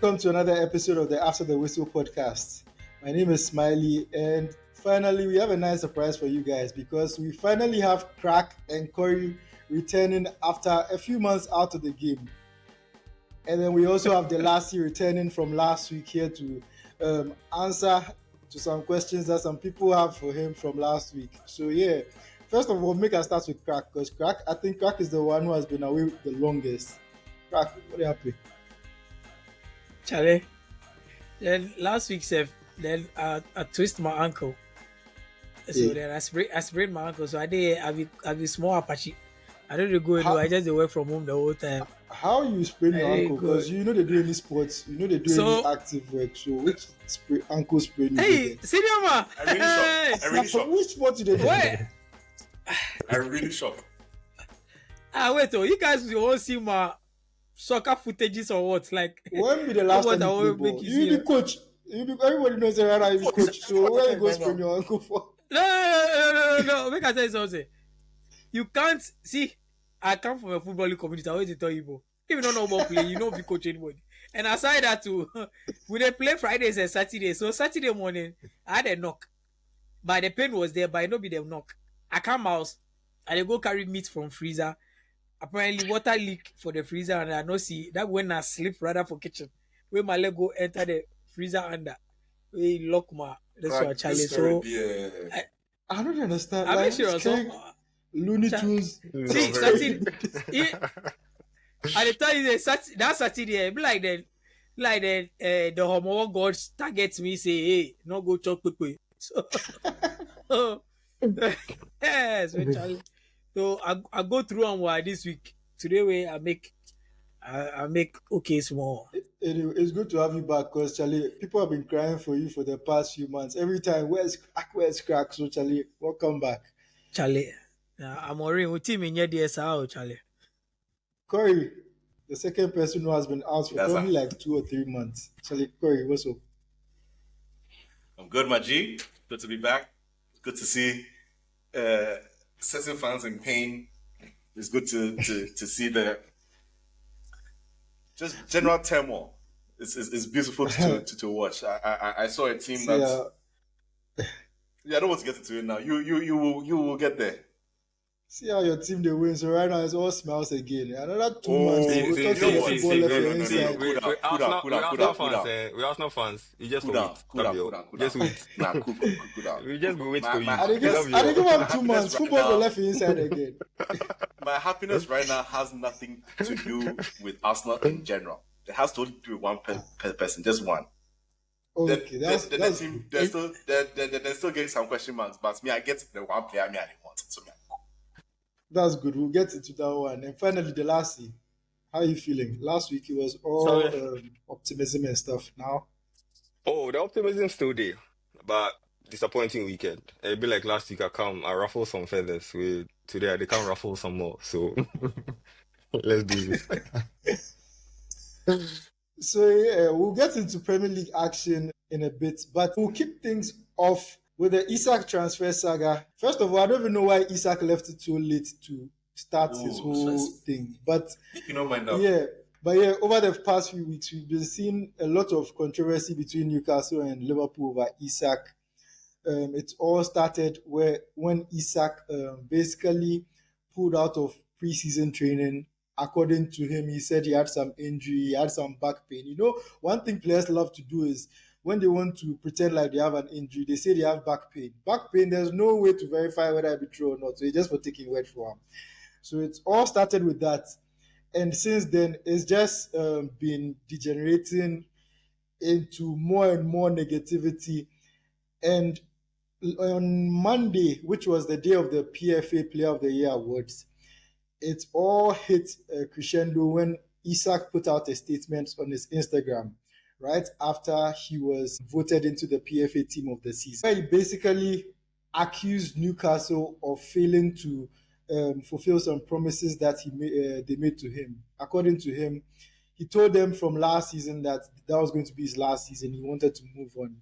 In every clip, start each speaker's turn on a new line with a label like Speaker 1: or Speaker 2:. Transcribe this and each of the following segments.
Speaker 1: Welcome to another episode of the After the Whistle podcast. My name is Smyly, and finally, we have a nice surprise for you guys because we finally have Crack and Corey returning after a few months out of the game. And then we also have Delasi returning from last week here to answer to some questions that some people have for him from last week. So, yeah, first of all, make us start with Crack because I think Crack is the one who has been away the longest. Crack, what happened?
Speaker 2: Charlie, then last week, then I twist my ankle. So then I sprained my ankle. So I be small Apache. I don't go anywhere. I just work from home the whole time.
Speaker 1: How you sprain your ankle? Because you know they do any sports, you know they do any active work. So which ankle sprain?
Speaker 2: Hey, senior man.
Speaker 3: I really shocked.
Speaker 1: Which sport do they do?
Speaker 2: Wait.
Speaker 3: I really shocked.
Speaker 2: Wait, you guys will all see my soccer footages or what? Like
Speaker 1: when be the last time you play ball? You be coach. Everybody knows that right now you be coach. So where you go sprain your ankle for?
Speaker 2: No. Make I tell you something. You can't see. I come from a footballing community. I always tell you, bro. If you don't know about play, you know be coach anybody. And aside that too, we dey play Fridays and Saturdays. So Saturday morning, I had a knock. But the pain was there, but it no be the knock. I come out, and they go carry meat from freezer. Apparently, water leak for the freezer, and I no see that when I sleep rather for kitchen. When my leg go enter the freezer under, we lock my. That's what Charlie. So
Speaker 1: I don't understand.
Speaker 2: I'm like, sure.
Speaker 1: Looney Tunes.
Speaker 2: See, Saturday. I tell you that Saturday, it be like the homework God targets me, say, hey, no go chop quick. So, yes, Charlie. So I go through and why this week. Today way I make okay small.
Speaker 1: Anyway, it's good to have you back because Charlie, people have been crying for you for the past few months. Every time, where's Crack? So Charlie, welcome back.
Speaker 2: Charlie. I'm already with team in your DSR, Charlie.
Speaker 1: Corey, the second person who has been out for probably like 2 or 3 months. Charlie, Corey, what's up?
Speaker 3: I'm good, my G. Good to be back. Good to see certain fans in pain. It's good to see the just general turmoil. It's beautiful to watch. I saw a team that. Yeah, I don't want to get into it now. You will get there.
Speaker 1: See how your team they win. So right now it's all smiles again. Another 2 months. We're talking about football left inside.
Speaker 4: We Arsenal fans. You just wait. Just wait. We just go wait for you.
Speaker 1: I think give them 2 months. Football left inside again.
Speaker 3: My happiness right now has nothing to do with Arsenal in general. It has to do with one person, just one.
Speaker 1: Okay, that's
Speaker 3: team. They're still getting some question marks, but me, I get the one player I want. So me.
Speaker 1: That's good. We'll get into that one. And finally, Delasi, how are you feeling? Last week it was all optimism and stuff. Now,
Speaker 4: the optimism still there, but disappointing weekend. It'd be like last week. I ruffle some feathers. Today they can't ruffle some more. So let's do this.
Speaker 1: So yeah, we'll get into Premier League action in a bit, but we'll kick things off with the Isak transfer saga. First of all, I don't even know why Isak left it so late to start his whole thing. But
Speaker 3: you know my number.
Speaker 1: Yeah, but yeah, over the past few weeks, we've been seeing a lot of controversy between Newcastle and Liverpool over Isak. It all started when Isak basically pulled out of preseason training. According to him, he said he had some injury, he had some back pain. You know, one thing players love to do is when they want to pretend like they have an injury, they say they have back pain. Back pain, there's no way to verify whether it be true or not. So it's just for taking word for him. So it's all started with that. And since then, it's just been degenerating into more and more negativity. And on Monday, which was the day of the PFA Player of the Year Awards, it all hit crescendo when Isak put out a statement on his Instagram right after he was voted into the PFA Team of the Season, where he basically accused Newcastle of failing to fulfill some promises that they made to him. According to him, he told them from last season that was going to be his last season. He wanted to move on,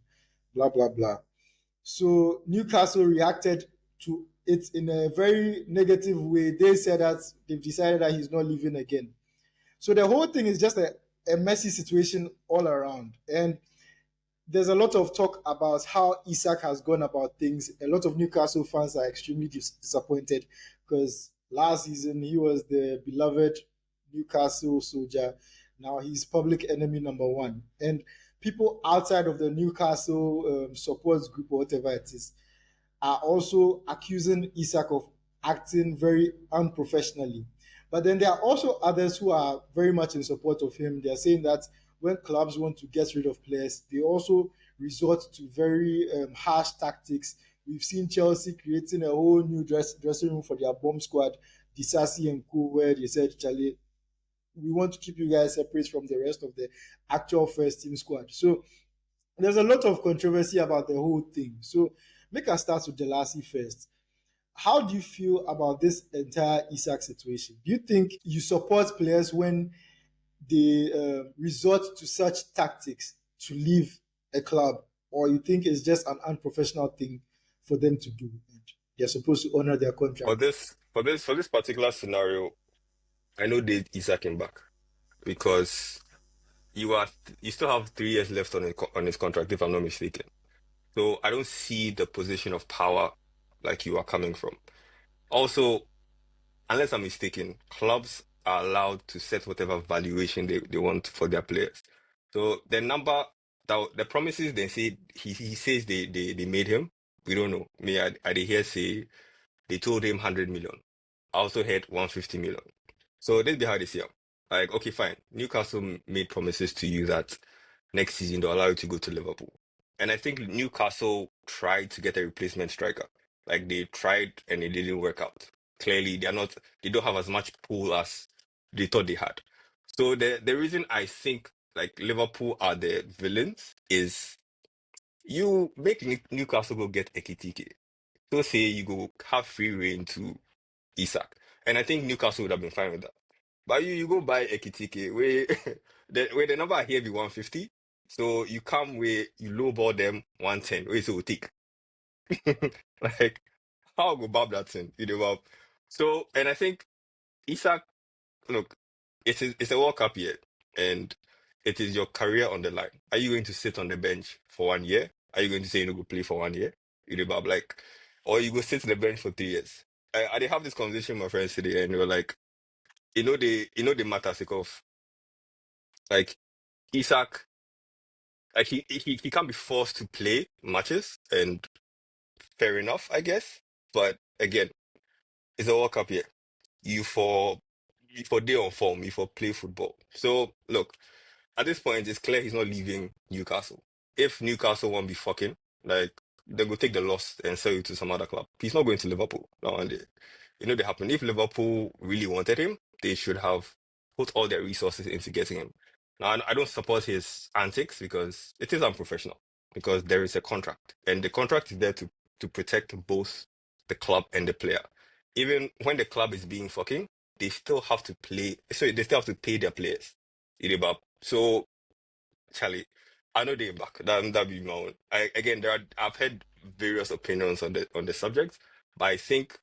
Speaker 1: blah, blah, blah. So Newcastle reacted to it in a very negative way. They said that they've decided that he's not leaving again. So the whole thing is just a a messy situation all around. And there's a lot of talk about how Isak has gone about things. A lot of Newcastle fans are extremely disappointed because last season he was the beloved Newcastle soldier. Now he's public enemy number one. And people outside of the Newcastle supports group or whatever it is are also accusing Isak of acting very unprofessionally. But then there are also others who are very much in support of him. They're saying that when clubs want to get rid of players, they also resort to very harsh tactics. We've seen Chelsea creating a whole new dressing room for their bomb squad, Delasi and Co, where they said, Charlie, we want to keep you guys separate from the rest of the actual first team squad. So there's a lot of controversy about the whole thing. So make us start with Delasi first. How do you feel about this entire Isak situation? Do you think you support players when they resort to such tactics to leave a club, or you think it's just an unprofessional thing for them to do? And they're supposed to honor their contract.
Speaker 4: For this particular scenario, I know they Isak him back because you still have 3 years left on his contract, if I'm not mistaken. So I don't see the position of power like you are coming from. Also, unless I'm mistaken, clubs are allowed to set whatever valuation they want for their players. So the number, the promises they say he says they made him, we don't know. Me, I did hear say they told him 100 million. I also heard 150 million. So let's be how they see him. Like, okay, fine. Newcastle made promises to you that next season they'll allow you to go to Liverpool. And I think Newcastle tried to get a replacement striker. Like they tried and it didn't work out. Clearly, they don't have as much pull as they thought they had. So the reason I think like Liverpool are the villains is you make Newcastle go get Ekitike. So say you go have free reign to Isak. And I think Newcastle would have been fine with that. But you go buy Ekitike where the number I hear be 150. So you come where you lowball them 110. Where you take. Like how go bob that thing? You know Bob. So and I think Isak, look, it's a World Cup year and it is your career on the line. Are you going to sit on the bench for 1 year? Are you going to say you no go play for 1 year? You know Bob, like, or you go sit on the bench for 3 years. I did have this conversation with my friends today and they were like, the matter sake of like Isak, like he can't be forced to play matches, and fair enough, I guess. But again, it's a World Cup year. You for day on form, you for play football. So look, at this point, it's clear he's not leaving Newcastle. If Newcastle won't be fucking, like they go take the loss and sell you to some other club. He's not going to Liverpool now and they, they happen. If Liverpool really wanted him, they should have put all their resources into getting him. Now, I don't support his antics because it is unprofessional. Because there is a contract, and the contract is there to protect both the club and the player. Even when the club is being fucking, they still have to play. So they still have to pay their players. So Charlie, I know they're back. That be my own. I've heard various opinions on the subject, but I think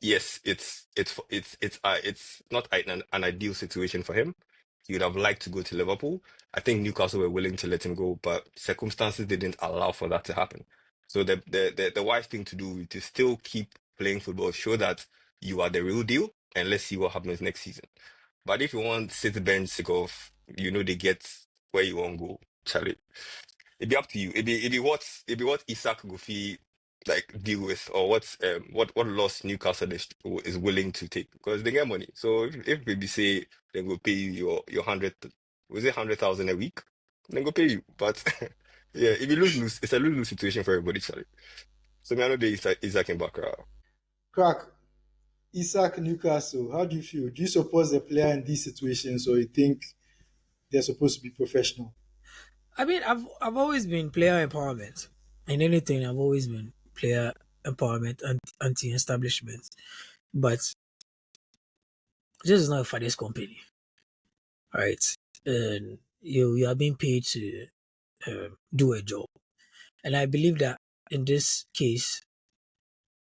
Speaker 4: yes, it's not an ideal situation for him. He would have liked to go to Liverpool. I think Newcastle were willing to let him go, but circumstances didn't allow for that to happen. So the wise thing to do is to still keep playing football, show that you are the real deal, and let's see what happens next season. But if you want sit bench sake of they get where you want to go, Charlie, it'd be up to you. It'd be what Isak Goofy like deal with, or what loss Newcastle is willing to take because they get money. So if maybe say they go pay you your 100,000 a week, then go pay you. But yeah, if you lose, it's a lose situation for everybody, Charlie. So me, I know the Isak in background.
Speaker 1: Crack, Isak Newcastle, how do you feel? Do you support the player in these situations, or you think they're supposed to be professional?
Speaker 2: I mean, I've always been player empowerment. In anything, I've always been player empowerment and anti-establishment. But this is not a father's company, right? And you are being paid to do a job. And I believe that in this case,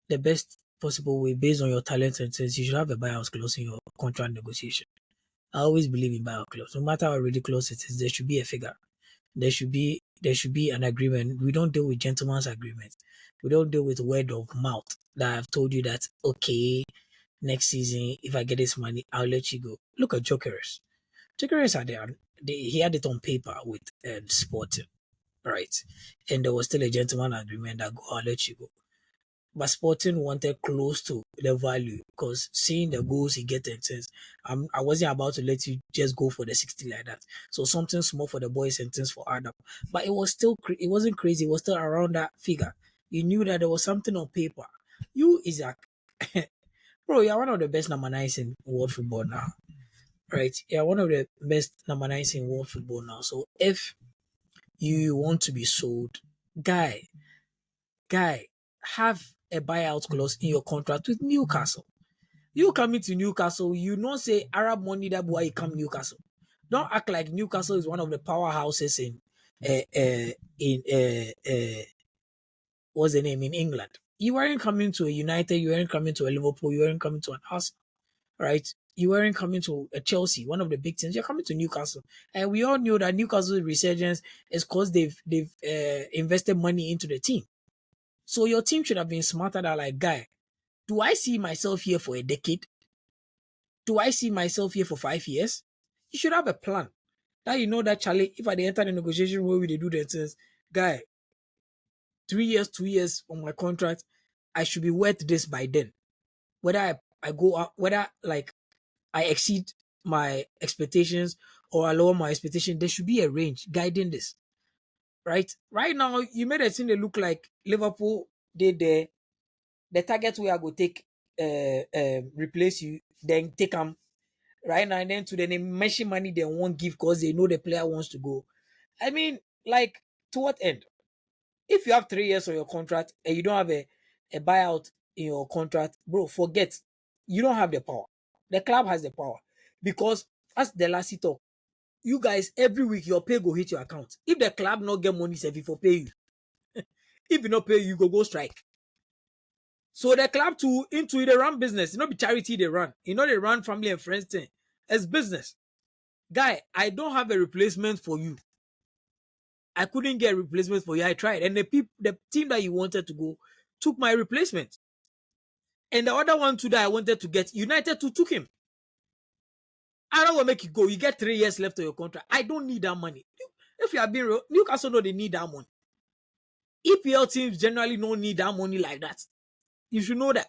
Speaker 2: the best possible way, based on your talent and sense, you should have a buyout clause in your contract negotiation. I always believe in buyout clause. No matter how ridiculous it is, there should be a figure. There should be an agreement. We don't deal with gentleman's agreement. We don't deal with word of mouth that I've told you that okay, next season if I get this money, I'll let you go. Look at Jokeres. Jokeres had he had it on paper with Sporting, right? And there was still a gentleman agreement that go, I'll let you go. But Sporting wanted close to the value because seeing the goals he gets and things, I wasn't about to let you just go for the 60 like that. So something small for the boys and things for Adam. But it was still, it wasn't crazy. It was still around that figure. You knew that there was something on paper. You, Isak, bro, you're one of the best number nines in world football now, right? You're one of the best number nines in world football now. So if you want to be sold, guy, have a buyout clause in your contract with Newcastle. You coming to Newcastle, you not say Arab money that boy come Newcastle. Don't act like Newcastle is one of the powerhouses in what's the name in England. You weren't coming to a United, you weren't coming to a Liverpool, you weren't coming to an Arsenal, right? You weren't coming to a Chelsea, one of the big teams. You're coming to Newcastle, and we all knew that Newcastle's resurgence is because they've invested money into the team. So your team should have been smarter than like, guy, do I see myself here for a decade? Do I see myself here for 5 years? You should have a plan. That you know that, Charlie, if I enter the negotiation where we do the things, guy, 3 years, 2 years on my contract, I should be worth this by then. Whether I go out, whether like I exceed my expectations or I lower my expectation, there should be a range guiding this. Right? Right now, you made it seem they look like Liverpool did the target we are going to take replace you, then take them right now and then to the mention money they won't give because they know the player wants to go. I mean, like, to what end? If you have 3 years on your contract and you don't have a buyout in your contract, bro, forget. You don't have the power. The club has the power. Because as Delasi talk, you guys, every week your pay go hit your account. If the club not get money, if it for pay you. If you not pay you, go strike. So the club too into it, they run business. It not be charity they run. You know they run family and friends thing. It's business. Guy, I don't have a replacement for you. I couldn't get a replacement for you. I tried. And the team that you wanted to go took my replacement. And the other one too that I wanted to get, United too took him. I don't want to make you go. You get 3 years left of your contract. I don't need that money. If you have been real, Newcastle know they need that money. EPL teams generally don't need that money like that. You should know that.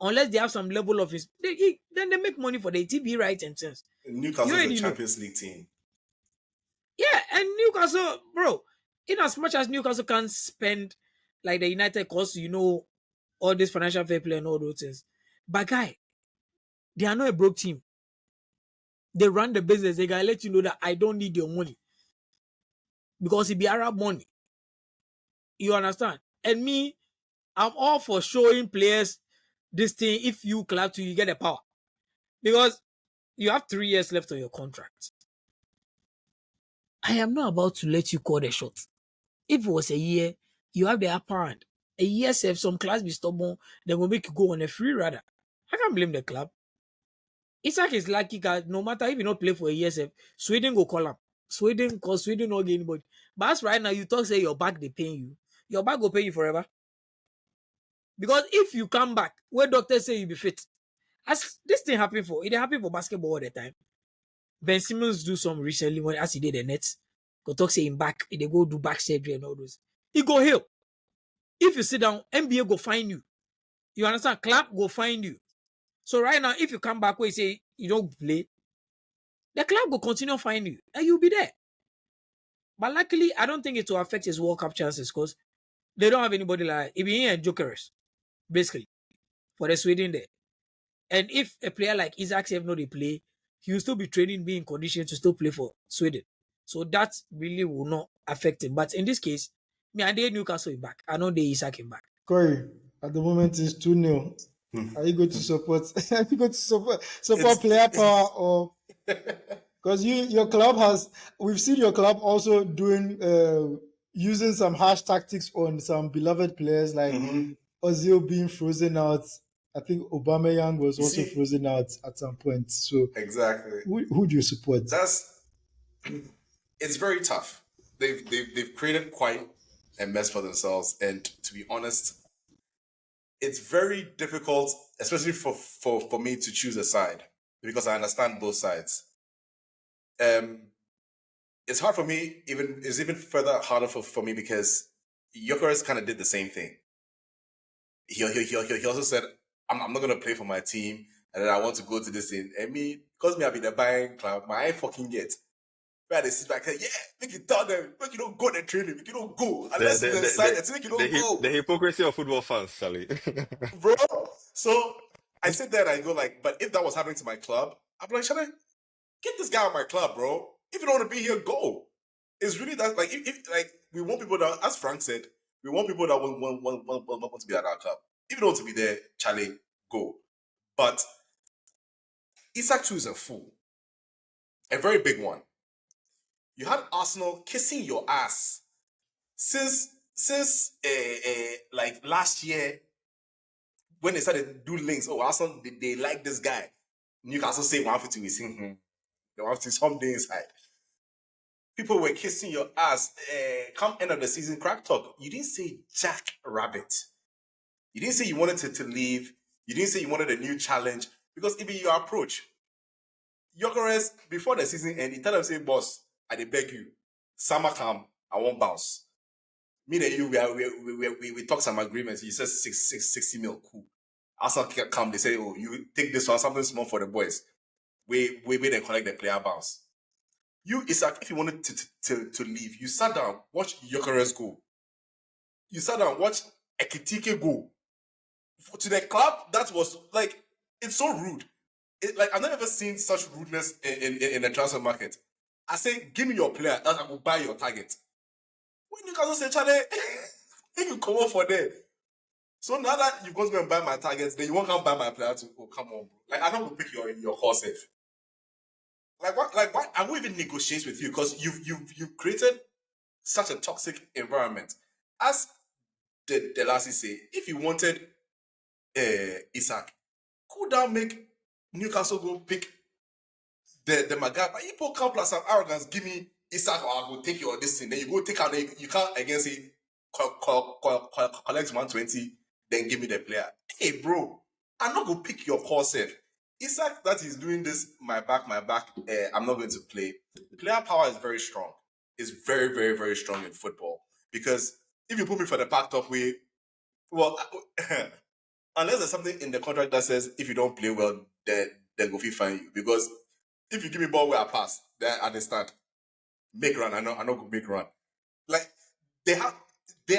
Speaker 2: Unless they have some level of then they make money for the TV rights and things.
Speaker 3: Newcastle is a Champions League team.
Speaker 2: Yeah, and Newcastle, bro, in as much as Newcastle can spend like the United cost, you know, all this financial fair play and all those things. But guy, they are not a broke team. They run the business. They gotta let you know that I don't need your money. Because it be Arab money. You understand? And me, I'm all for showing players this thing. If you clap to, you get the power. Because you have 3 years left on your contract. I am not about to let you call the shot. If it was a year, you have the upper hand. A year, if some class be stubborn, they will make you go on a free rider. I can't blame the club. Isak is lucky that no matter if you not play for a year, Sweden go call him. Sweden, because Sweden not get anybody. But as right now, you talk say your back they pay you. Your back will pay you forever. Because if you come back, where doctors say you be fit, as this thing happen for, it happen for basketball all the time. Ben Simmons do some recently when as he did the Nets, go talk say him back, they go do back surgery and all those. He go heal. If you sit down, NBA go find you. You understand? Club go find you. So right now, if you come back where you say you don't play, the club will continue to find you and you'll be there. But luckily, I don't think it will affect his World Cup chances because they don't have anybody like Iberechi and Jokers, basically, for the Sweden there. And if a player like Isak have not play, he will still be training, being in condition to still play for Sweden. So that really will not affect him. But in this case, me and the Newcastle is back. I know the Isak is back.
Speaker 1: Corey, at the moment it's 2-0. Are you going to support? Are you going to support player power or? Because your club we've seen your club also doing using some harsh tactics on some beloved players like Ozil being frozen out. I think Aubameyang was
Speaker 3: You
Speaker 1: also
Speaker 3: see,
Speaker 1: frozen out at some point. So
Speaker 3: exactly.
Speaker 1: who do you support?
Speaker 3: That's it's very tough. They've created quite a mess for themselves, and to be honest, it's very difficult, especially for me to choose a side because I understand both sides. It's hard for me. It's even further harder for me because Jokeres kind of did the same thing. He also said, I'm not gonna play for my team, and then I want to go to this thing. And me, because me, I be the buying club, my I fucking get. Where they sit back and yeah, make you tell them, make you don't go to training, make you don't go.
Speaker 4: The
Speaker 3: Unless you
Speaker 4: the
Speaker 3: decide
Speaker 4: the
Speaker 3: that make you
Speaker 4: the,
Speaker 3: don't
Speaker 4: the,
Speaker 3: go.
Speaker 4: the hypocrisy of football fans, Sally.
Speaker 3: Bro. So I sit there and I go like, but if that was happening to my club, I'd be like, Shana, get this guy on my club, bro. If you don't want to be here, go. It's really that like if like we want people that, as Frank said, we want people that want to be at our club. If you don't want to be there, Charlie, go. But Isak too is a fool. A very big one. You had Arsenal kissing your ass since like last year when they started to do links. Oh, Arsenal they like this guy. Newcastle say 150 we sing they want to someday inside. People were kissing your ass. Come end of the season, crack talk. You didn't say Jack Rabbit. You didn't say you wanted to leave. You didn't say you wanted a new challenge because even your approach. Jokeres, before the season end, he tell them, say, boss, I dey beg you. Summer come, I won't bounce. Me and you, we talk some agreements. You said 60 mil, cool. Arsenal come, they say, oh, you take this one, something small for the boys. We then collect the player bounce. You, Isak, if you wanted to leave, you sat down, watch Jokeres go. You sat down, watch Ekitike go. To the club, that was like, it's so rude. Like I've never ever seen such rudeness in the transfer market. I say, give me your player, that I will buy your target. When you can say, Charlie, if you come on for that. So now that you've got to go and buy my targets, then you won't come buy my player too. Oh, come on, bro. Like I don't go pick your horse safe. Like what? Like why? I won't even negotiate with you because you've created such a toxic environment. As the Delasi say, if you wanted Isak, cool down, make Newcastle go pick the Maga. But you come plus some arrogance, give me Isak or I will take your this thing. Then you go take out, you can't again say collect 120, then give me the player. Hey bro, I'm not gonna pick your core self. Isak that is doing this, my back, I'm not going to play. Player power is very strong. It's very, very, very strong in football. Because if you put me for the packed up way, well, unless there's something in the contract that says if you don't play well, then go fine you. Because if you give me ball where I pass, then I understand. Make run, I know go make run. Like they are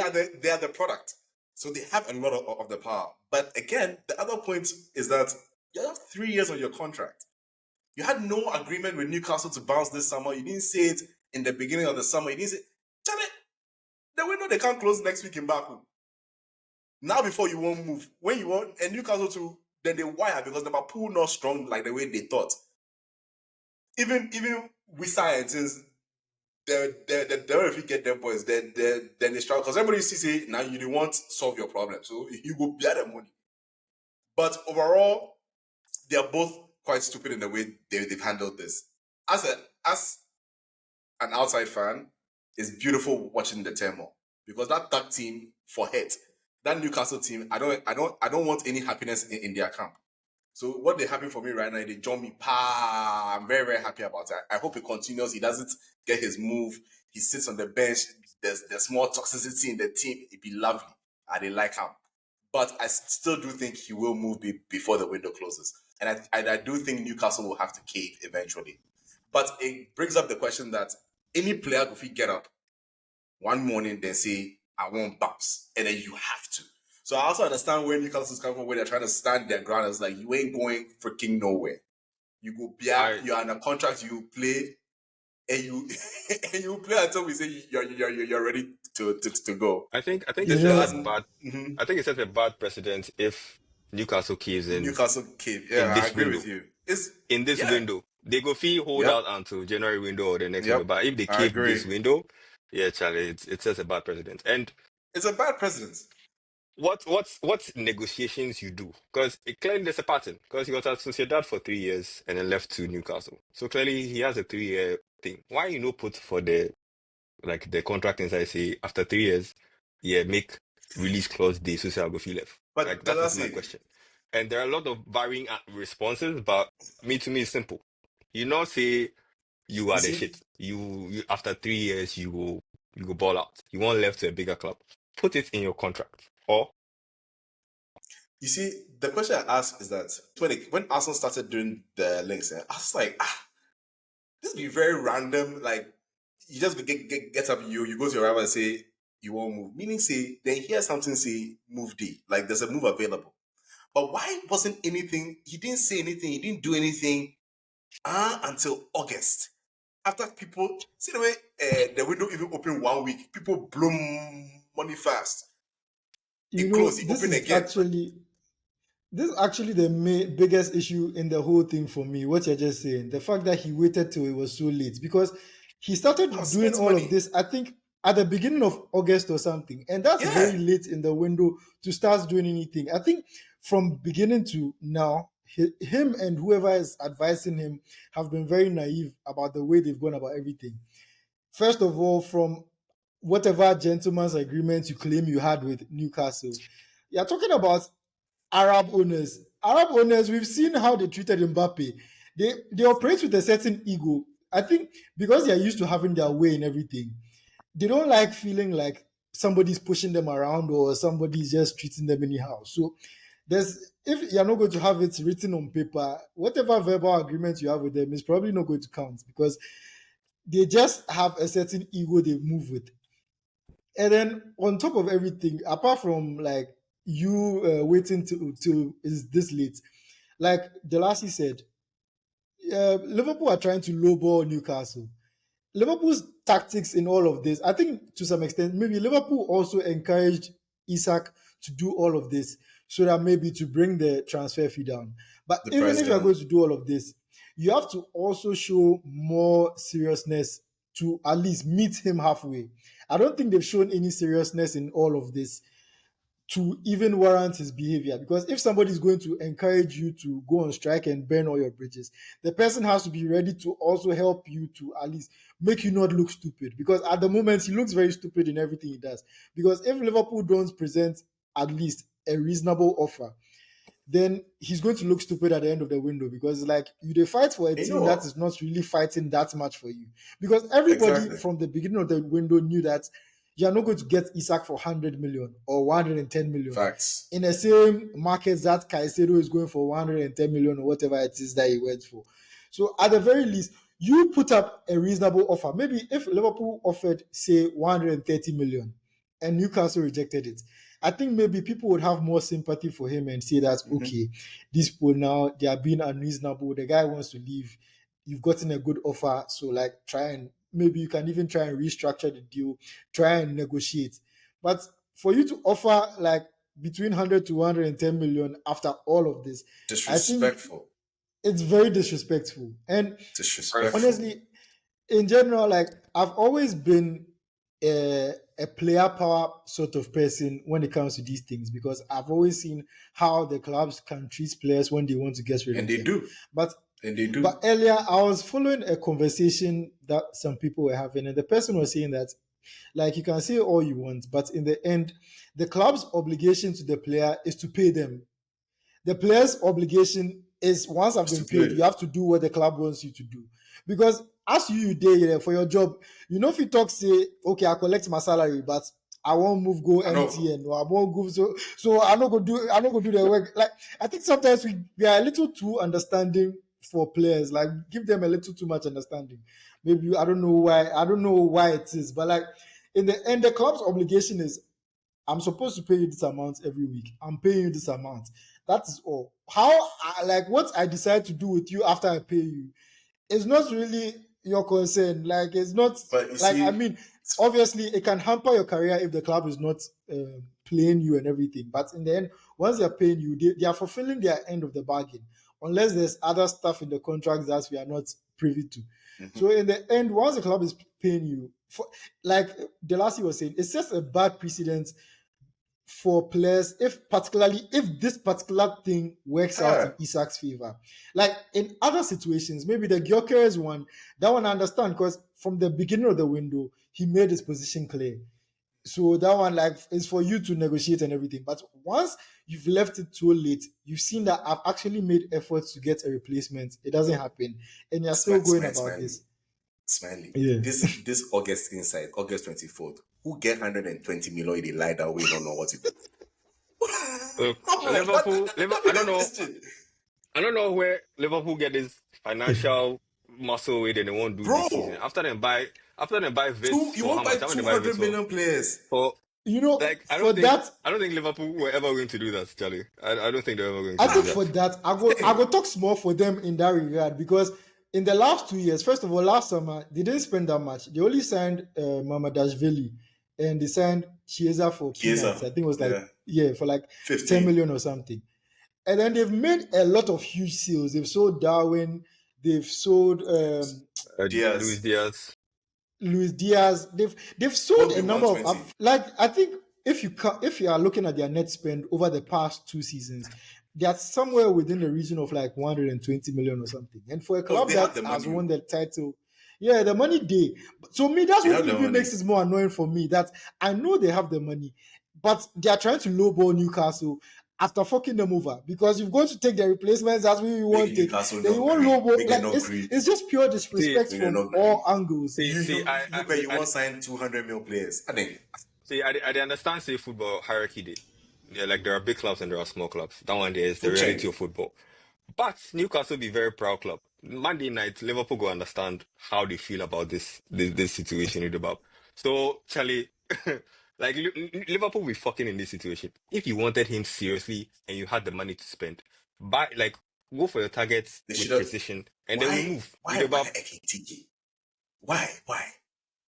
Speaker 3: the product. So they have a lot of the power. But again, the other point is that you have 3 years on your contract. You had no agreement with Newcastle to bounce this summer. You didn't say it in the beginning of the summer. You didn't say, Charlie, the window they can't close next week in Baku. Now before you won't move. When you want and Newcastle to then they wire because the pool not strong like the way they thought. Even with scientists, they if you get them boys, then they struggle. Because everybody say now you don't want to solve your problem. So you go bear the money. But overall, they are both quite stupid in the way they've handled this. As an outside fan, it's beautiful watching the turmoil. Because that team for hate, that Newcastle team, I don't want any happiness in their camp. So what they happen for me right now, they join me. I'm very, very happy about that. I hope it continues. He doesn't get his move. He sits on the bench. There's more toxicity in the team. It'd be lovely. I didn't like him. But I still do think he will move before the window closes. And I do think Newcastle will have to cave eventually. But it brings up the question that any player, if he get up one morning, they say, I won't bounce. And then you have to. So I also understand where Newcastle's coming from, where they're trying to stand their ground. It's like, you ain't going freaking nowhere. You go back, you're on a contract, you play, and you and you play until we say you're ready to go.
Speaker 4: I think
Speaker 1: You
Speaker 4: it
Speaker 1: know,
Speaker 4: sets a bad. I think it sets a bad precedent if Newcastle caves
Speaker 3: Newcastle cave.
Speaker 4: in
Speaker 3: Yeah, I
Speaker 4: this
Speaker 3: agree
Speaker 4: window.
Speaker 3: with you.
Speaker 4: In this
Speaker 3: Yeah.
Speaker 4: window, they go fee hold
Speaker 3: Yep.
Speaker 4: out until January window or the next window.
Speaker 3: Yep.
Speaker 4: But if they
Speaker 3: I
Speaker 4: cave
Speaker 3: agree.
Speaker 4: this window, yeah, Charlie, it sets a bad precedent. And
Speaker 3: It's a bad precedent.
Speaker 4: what negotiations you do? Because clearly there's a pattern. Because he was at Sociedad for 3 years and then left to Newcastle. So clearly he has a 3 year thing. Why you no put for the contract inside say after 3 years, yeah, make release clause day so say I'll go feel left.
Speaker 3: But
Speaker 4: Like that is my
Speaker 3: Delasi,
Speaker 4: question. And there are a lot of varying responses, but to me it's simple. You not say you
Speaker 3: you
Speaker 4: are the
Speaker 3: see,
Speaker 4: shit. You after 3 years you go ball out. You want left to a bigger club. Put it in your contract. Or
Speaker 3: you see, the question I ask is that when Arsenal started doing the links, I was like, this be very random. Like you just get up, you go to your rival and say you won't move. Meaning say then hear something say move day. Like there's a move available. But why wasn't anything? He didn't say anything. He didn't do anything until August. After people see the way the window even opened 1 week, people blow money fast.
Speaker 1: You
Speaker 3: It
Speaker 1: know,
Speaker 3: closed. It opened again.
Speaker 1: this is actually the biggest issue in the whole thing for me. What you're just saying, the fact that he waited till it was so late, because he started doing
Speaker 3: Spent
Speaker 1: all of
Speaker 3: money.
Speaker 1: this, I think, at the beginning of August or something, and that's
Speaker 3: Yeah.
Speaker 1: very late in the window to start doing anything. I think from beginning to now, him and whoever is advising him have been very naive about the way they've gone about everything. First of all, from whatever gentleman's agreement you claim you had with Newcastle, you're talking about Arab owners. Arab owners, we've seen how they treated Mbappe. They operate with a certain ego. I think because they are used to having their way in everything, they don't like feeling like somebody's pushing them around or somebody's just treating them anyhow. So if you're not going to have it written on paper, whatever verbal agreement you have with them is probably not going to count, because they just have a certain ego they move with. And then on top of everything, apart from like you waiting to is this late, like Delasi said, Liverpool are trying to lowball Newcastle. Liverpool's tactics in all of this, I think to some extent, maybe Liverpool also encouraged Isak to do all of this so that maybe to bring the transfer fee down. But
Speaker 3: The
Speaker 1: even
Speaker 3: price
Speaker 1: if you're
Speaker 3: down.
Speaker 1: going to do all of this, you have to also show more seriousness to at least meet him halfway. I don't think they've shown any seriousness in all of this to even warrant his behavior. Because if somebody is going to encourage you to go on strike and burn all your bridges, the person has to be ready to also help you to at least make you not look stupid. Because at the moment, he looks very stupid in everything he does. Because if Liverpool don't present at least a reasonable offer, then he's going to look stupid at the end of the window, because like they fight for a
Speaker 3: You
Speaker 1: team
Speaker 3: know
Speaker 1: that
Speaker 3: what?
Speaker 1: is not really fighting that much for you. Because everybody
Speaker 3: Exactly.
Speaker 1: from the beginning of the window knew that you're not going to get Isak for 100 million or 110 million
Speaker 3: Facts.
Speaker 1: in the same market that Caicedo is going for 110 million or whatever it is that he went for. So at the very least, you put up a reasonable offer. Maybe if Liverpool offered, say, 130 million and Newcastle rejected it, I think maybe people would have more sympathy for him and say that, okay, these people now, they are being unreasonable. The guy wants to leave. You've gotten a good offer. So, like, maybe you can even try and restructure the deal, try and negotiate. But for you to offer, like, between 100 to 110 million after all of this, I think
Speaker 3: Disrespectful.
Speaker 1: it's very disrespectful. And
Speaker 3: Disrespectful.
Speaker 1: honestly, in general, like I've always been a player power sort of person when it comes to these things, because I've always seen how the clubs can treat players when they want to get rid
Speaker 3: And
Speaker 1: of
Speaker 3: they
Speaker 1: them.
Speaker 3: do.
Speaker 1: But
Speaker 3: And they do.
Speaker 1: but earlier I was following a conversation that some people were having, and the person was saying that, like, you can say all you want, but in the end, the club's obligation to the player is to pay them. The player's obligation is, once I've
Speaker 3: Just to
Speaker 1: been paid,
Speaker 3: play.
Speaker 1: you have to do what the club wants you to do. Because as you there for your job, if you talk, say, okay, I collect my salary, but I won't move, go
Speaker 3: I know.
Speaker 1: MTN, or I won't go, so I'm not gonna do the work. Like, I think sometimes we are a little too understanding for players, like give them a little too much understanding. Maybe I don't know why it is, but like in the end, the club's obligation is, I'm supposed to pay you this amount every week. I'm paying you this amount. That is all. Like what I decide to do with you after I pay you is not really your concern. Like, it's not,
Speaker 3: But you
Speaker 1: like, I
Speaker 3: see,
Speaker 1: mean, obviously it can hamper your career if the club is not playing you and everything. But in the end, once they're paying you, they are fulfilling their end of the bargain, unless there's other stuff in the contract that we are not privy to. So in the end, once the club is paying you, like Delasi was saying, it's just a bad precedent for players, particularly if this particular thing works out in Isak's favor. Like in other situations, maybe the Gyökeres one, that one I understand because from the beginning of the window, he made his position clear. So that one like is for you to negotiate and everything. But once you've left it too late, you've seen that I've actually made efforts to get a replacement. It doesn't happen, and you're still going about this.
Speaker 3: Smyly.
Speaker 1: Yeah.
Speaker 3: This August inside, August 24th, who get 120 million they lie that we don't know what to do.
Speaker 4: Liverpool, I don't know where Liverpool get this financial muscle way that they won't do this season. After they buy Vitz,
Speaker 3: you won't buy 200 million players.
Speaker 4: For like I don't think Liverpool were ever going to do that, Charlie. I don't think they're ever going to do that.
Speaker 1: I think for that, I go talk small for them in that regard because in the last 2 years, first of all, last summer they didn't spend that much. They only signed Mamadashvili and they signed Chiesa for peanuts. I think it was like for like 15. 10 million or something. And then they've made a lot of huge sales. They've sold Darwin. They've sold Luis Diaz. They've sold a number of like I think if you are looking at their net spend over the past 2 seasons, they're somewhere within the region of like 120 million or something. And for a club that has won the title, yeah, the money they. So me, that's what even makes it more annoying for me. That I know they have the money, but they are trying to lowball Newcastle after fucking them over because you've got to take the replacements as we want it. Then you want lowball. Like, it's just pure disrespect from all angles.
Speaker 3: You won't sign 200 mil players. I think.
Speaker 4: See, I understand say football hierarchy day. Yeah, like there are big clubs and there are small clubs. That one there is the reality of football. But Newcastle be very proud club. Monday night, Liverpool go understand how they feel about this situation with the Bob. So, Charlie, like Liverpool be fucking in this situation. If you wanted him seriously and you had the money to spend, go for your targets with precision and then we move.
Speaker 3: Why?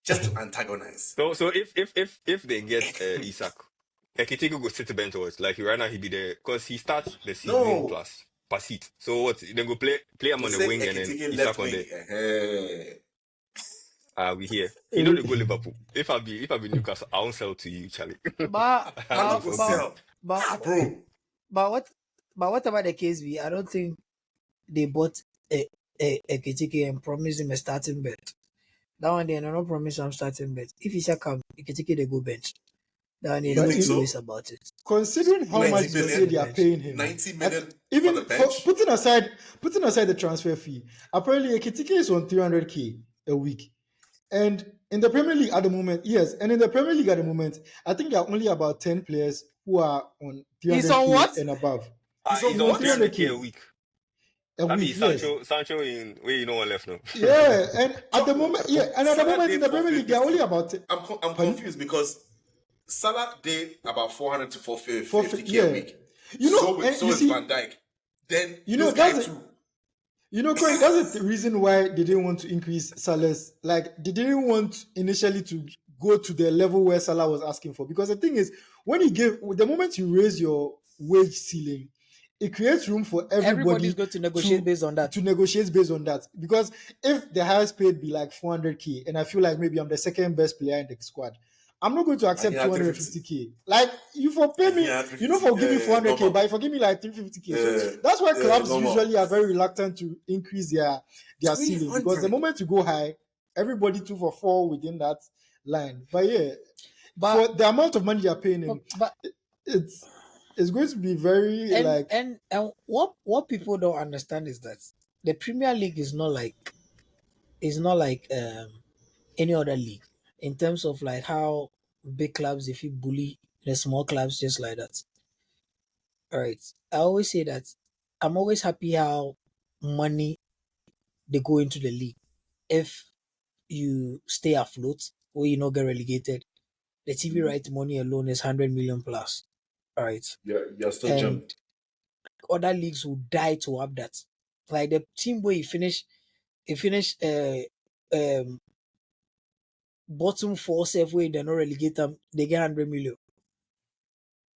Speaker 3: Just to antagonize.
Speaker 4: So if they get Isak, Ekitike go sit the bench towards like right now he be there because he starts the season plus seat. So what? Then go play him on the wing and then Isak on there. We here. You know they go Liverpool. If I be Newcastle, I won't sell to you, Charlie.
Speaker 5: But whatever the case be, I don't think they bought a Ekitike and promised him a starting bet. That one they not promise him starting bet. If Isak come, Ekitike they go bench. That one they don't think about it.
Speaker 1: Considering how much they are paying him,
Speaker 3: 90 million
Speaker 1: even
Speaker 3: for the bench?
Speaker 1: putting aside the transfer fee, apparently Ekitike is on 300k a week. And in the Premier League at the moment, I think there are only about 10 players who are on 300k and above.
Speaker 4: He's on 300k a week. Sancho in where you know one left now.
Speaker 1: Yeah, and at the moment, in the Premier League, there are only about.
Speaker 3: I'm confused because Salah did about 400 to 450k a week. So is Van Dijk. Then this guy too.
Speaker 1: Corey, that's the reason why they didn't want to increase Salah's. Like, they didn't want initially to go to the level where Salah was asking for. Because the thing is, the moment you raise your wage ceiling, it creates room for everybody's
Speaker 5: going to negotiate based on that.
Speaker 1: Because if the highest paid be like 400k, and I feel like maybe I'm the second best player in the squad, I'm not going to accept 250k. Like, you for pay me, for give me 400k, but if you give me like 350k. So that's why clubs usually are very reluctant to increase their ceiling. Because the moment you go high, everybody 2 for 4 within that line. But for the amount of money you're paying him, it's going to be very
Speaker 5: and what people don't understand is that the Premier League is not like any other league in terms of like how big clubs if you bully the small clubs just like that. All right, I always say that I'm always happy how money they go into the league. If you stay afloat or you not get relegated, the TV right money alone is 100 million plus. All right.
Speaker 3: Yeah, you're still jumped.
Speaker 5: Other leagues will die to have that. Like the team where you finish bottom 4 safe way they're not relegate them, they get 100 million.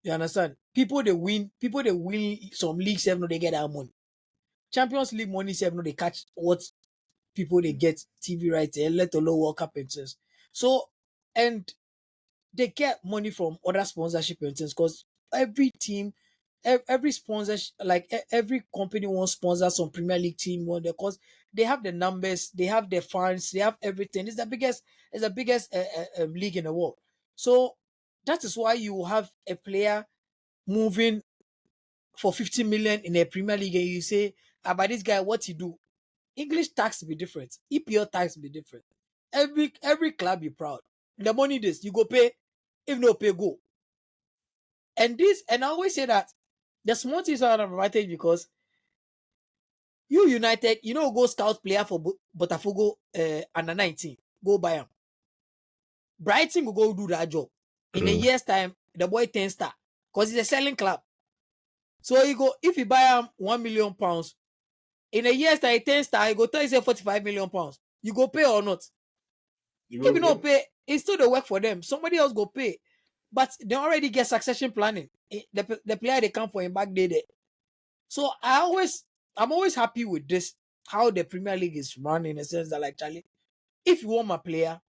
Speaker 5: You understand? People they win some leagues have no they get that money. Champions League money have no they catch what people they get TV rights and let alone World Cup and so and they get money from other sponsorship and things because every team, every sponsor, like every company wants sponsor some Premier League team one because they have the numbers, they have the fans, they have everything. It's the biggest league in the world. So that is why you have a player moving for 50 million in a Premier League, and you say, about this guy, what he do? English tax be different. EPL tax be different. Every club be proud. The money this you go pay, if no pay go. And I always say that the small teams are an advantage because you United, go scout player for Botafogo under 19, go buy him. Brighton will go do that job. In a year's time, the boy 10 star because it's a selling club. So you go if you buy him £1 million, in a year's time, 10 star, you go tell you say £45 million. You go pay or not? If you don't pay, it's still the work for them. Somebody else go pay. But they already get succession planning. The player they come for him back there. So I'm always happy with this, how the Premier League is run in a sense that like Charlie, if you want my player,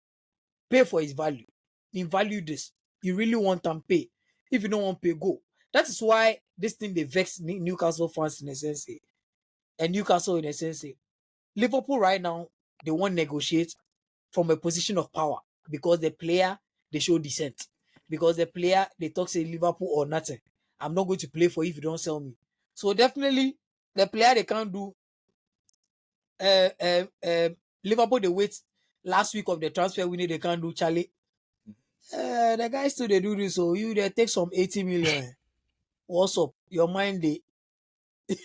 Speaker 5: pay for his value. You value this. You really want them pay. If you don't want pay, go. That is why this thing they vex Newcastle fans in a sense. And Newcastle in a sense. Liverpool right now, they won't negotiate from a position of power because the player, they show dissent. Because the player, they talk say Liverpool or nothing. I'm not going to play for you if you don't sell me. So definitely, the player, they can't do. Liverpool, they wait last week of the transfer window, they can't do Charlie. The guys still, they do this. So they take some 80 million. What's up? Your mind, they.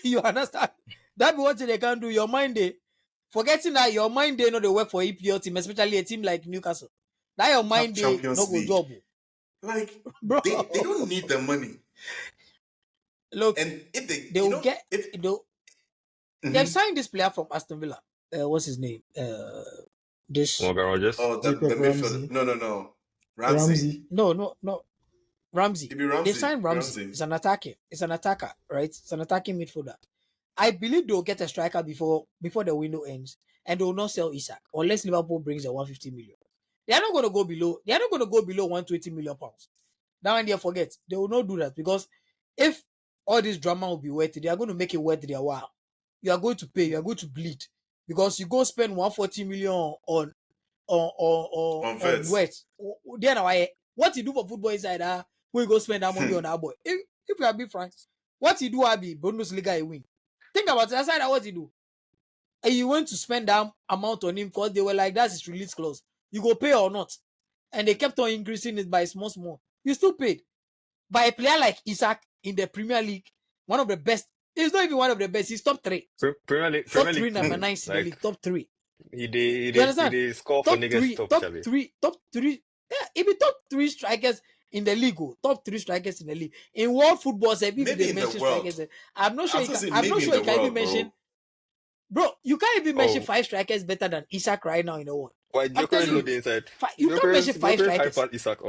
Speaker 5: You understand? That be what they can't do. Your mind, they. Forgetting that your mind they know they work for EPL team, especially a team like Newcastle. That your mind they no go job.
Speaker 3: Like
Speaker 5: Bro,
Speaker 3: they don't need the money.
Speaker 5: Look,
Speaker 3: and if
Speaker 5: they will get they've signed this player from Aston Villa. What's his name? This
Speaker 4: Morgan Rogers.
Speaker 3: Oh, the midfield. No. Ramsey.
Speaker 5: No. Ramsey.
Speaker 3: It'd be Ramsey.
Speaker 5: They signed Ramsey. It's an attacker, right? It's an attacking midfielder. I believe they'll get a striker before the window ends, and they will not sell Isak unless Liverpool brings a 150 million. They are not going to go below. They are not going to go below 120 million pounds. Now and they forget they will not do that because if all this drama will be worth it, they are going to make it worth their while. You are going to pay. You are going to bleed because you go spend 140 million on vets. Then what you do for football inside we go spend that money on that boy. If you are being frank, what you do be Bundesliga you win. Think about it. That's what you do. And you went to spend that amount on him because they were like, that's his release clause. You go pay or not. And they kept on increasing it by small. You still paid. By a player like Isak in the Premier League, one of the best. He's not even one of the best. He's top 3.
Speaker 4: Premier League,
Speaker 5: top 3, number 9 in the league. Top 3.
Speaker 4: He did score for niggas top
Speaker 5: 3. Yeah, he be top 3 strikers in the league. Top 3 strikers in the league. In world football, maybe they mention strikers. I'm not sure you can even mention. Bro, you can't even mention 5 strikers better than Isak right now in the world.
Speaker 4: Why Joker is not the inside?
Speaker 5: You can't mention 5 strikers.
Speaker 4: Isak,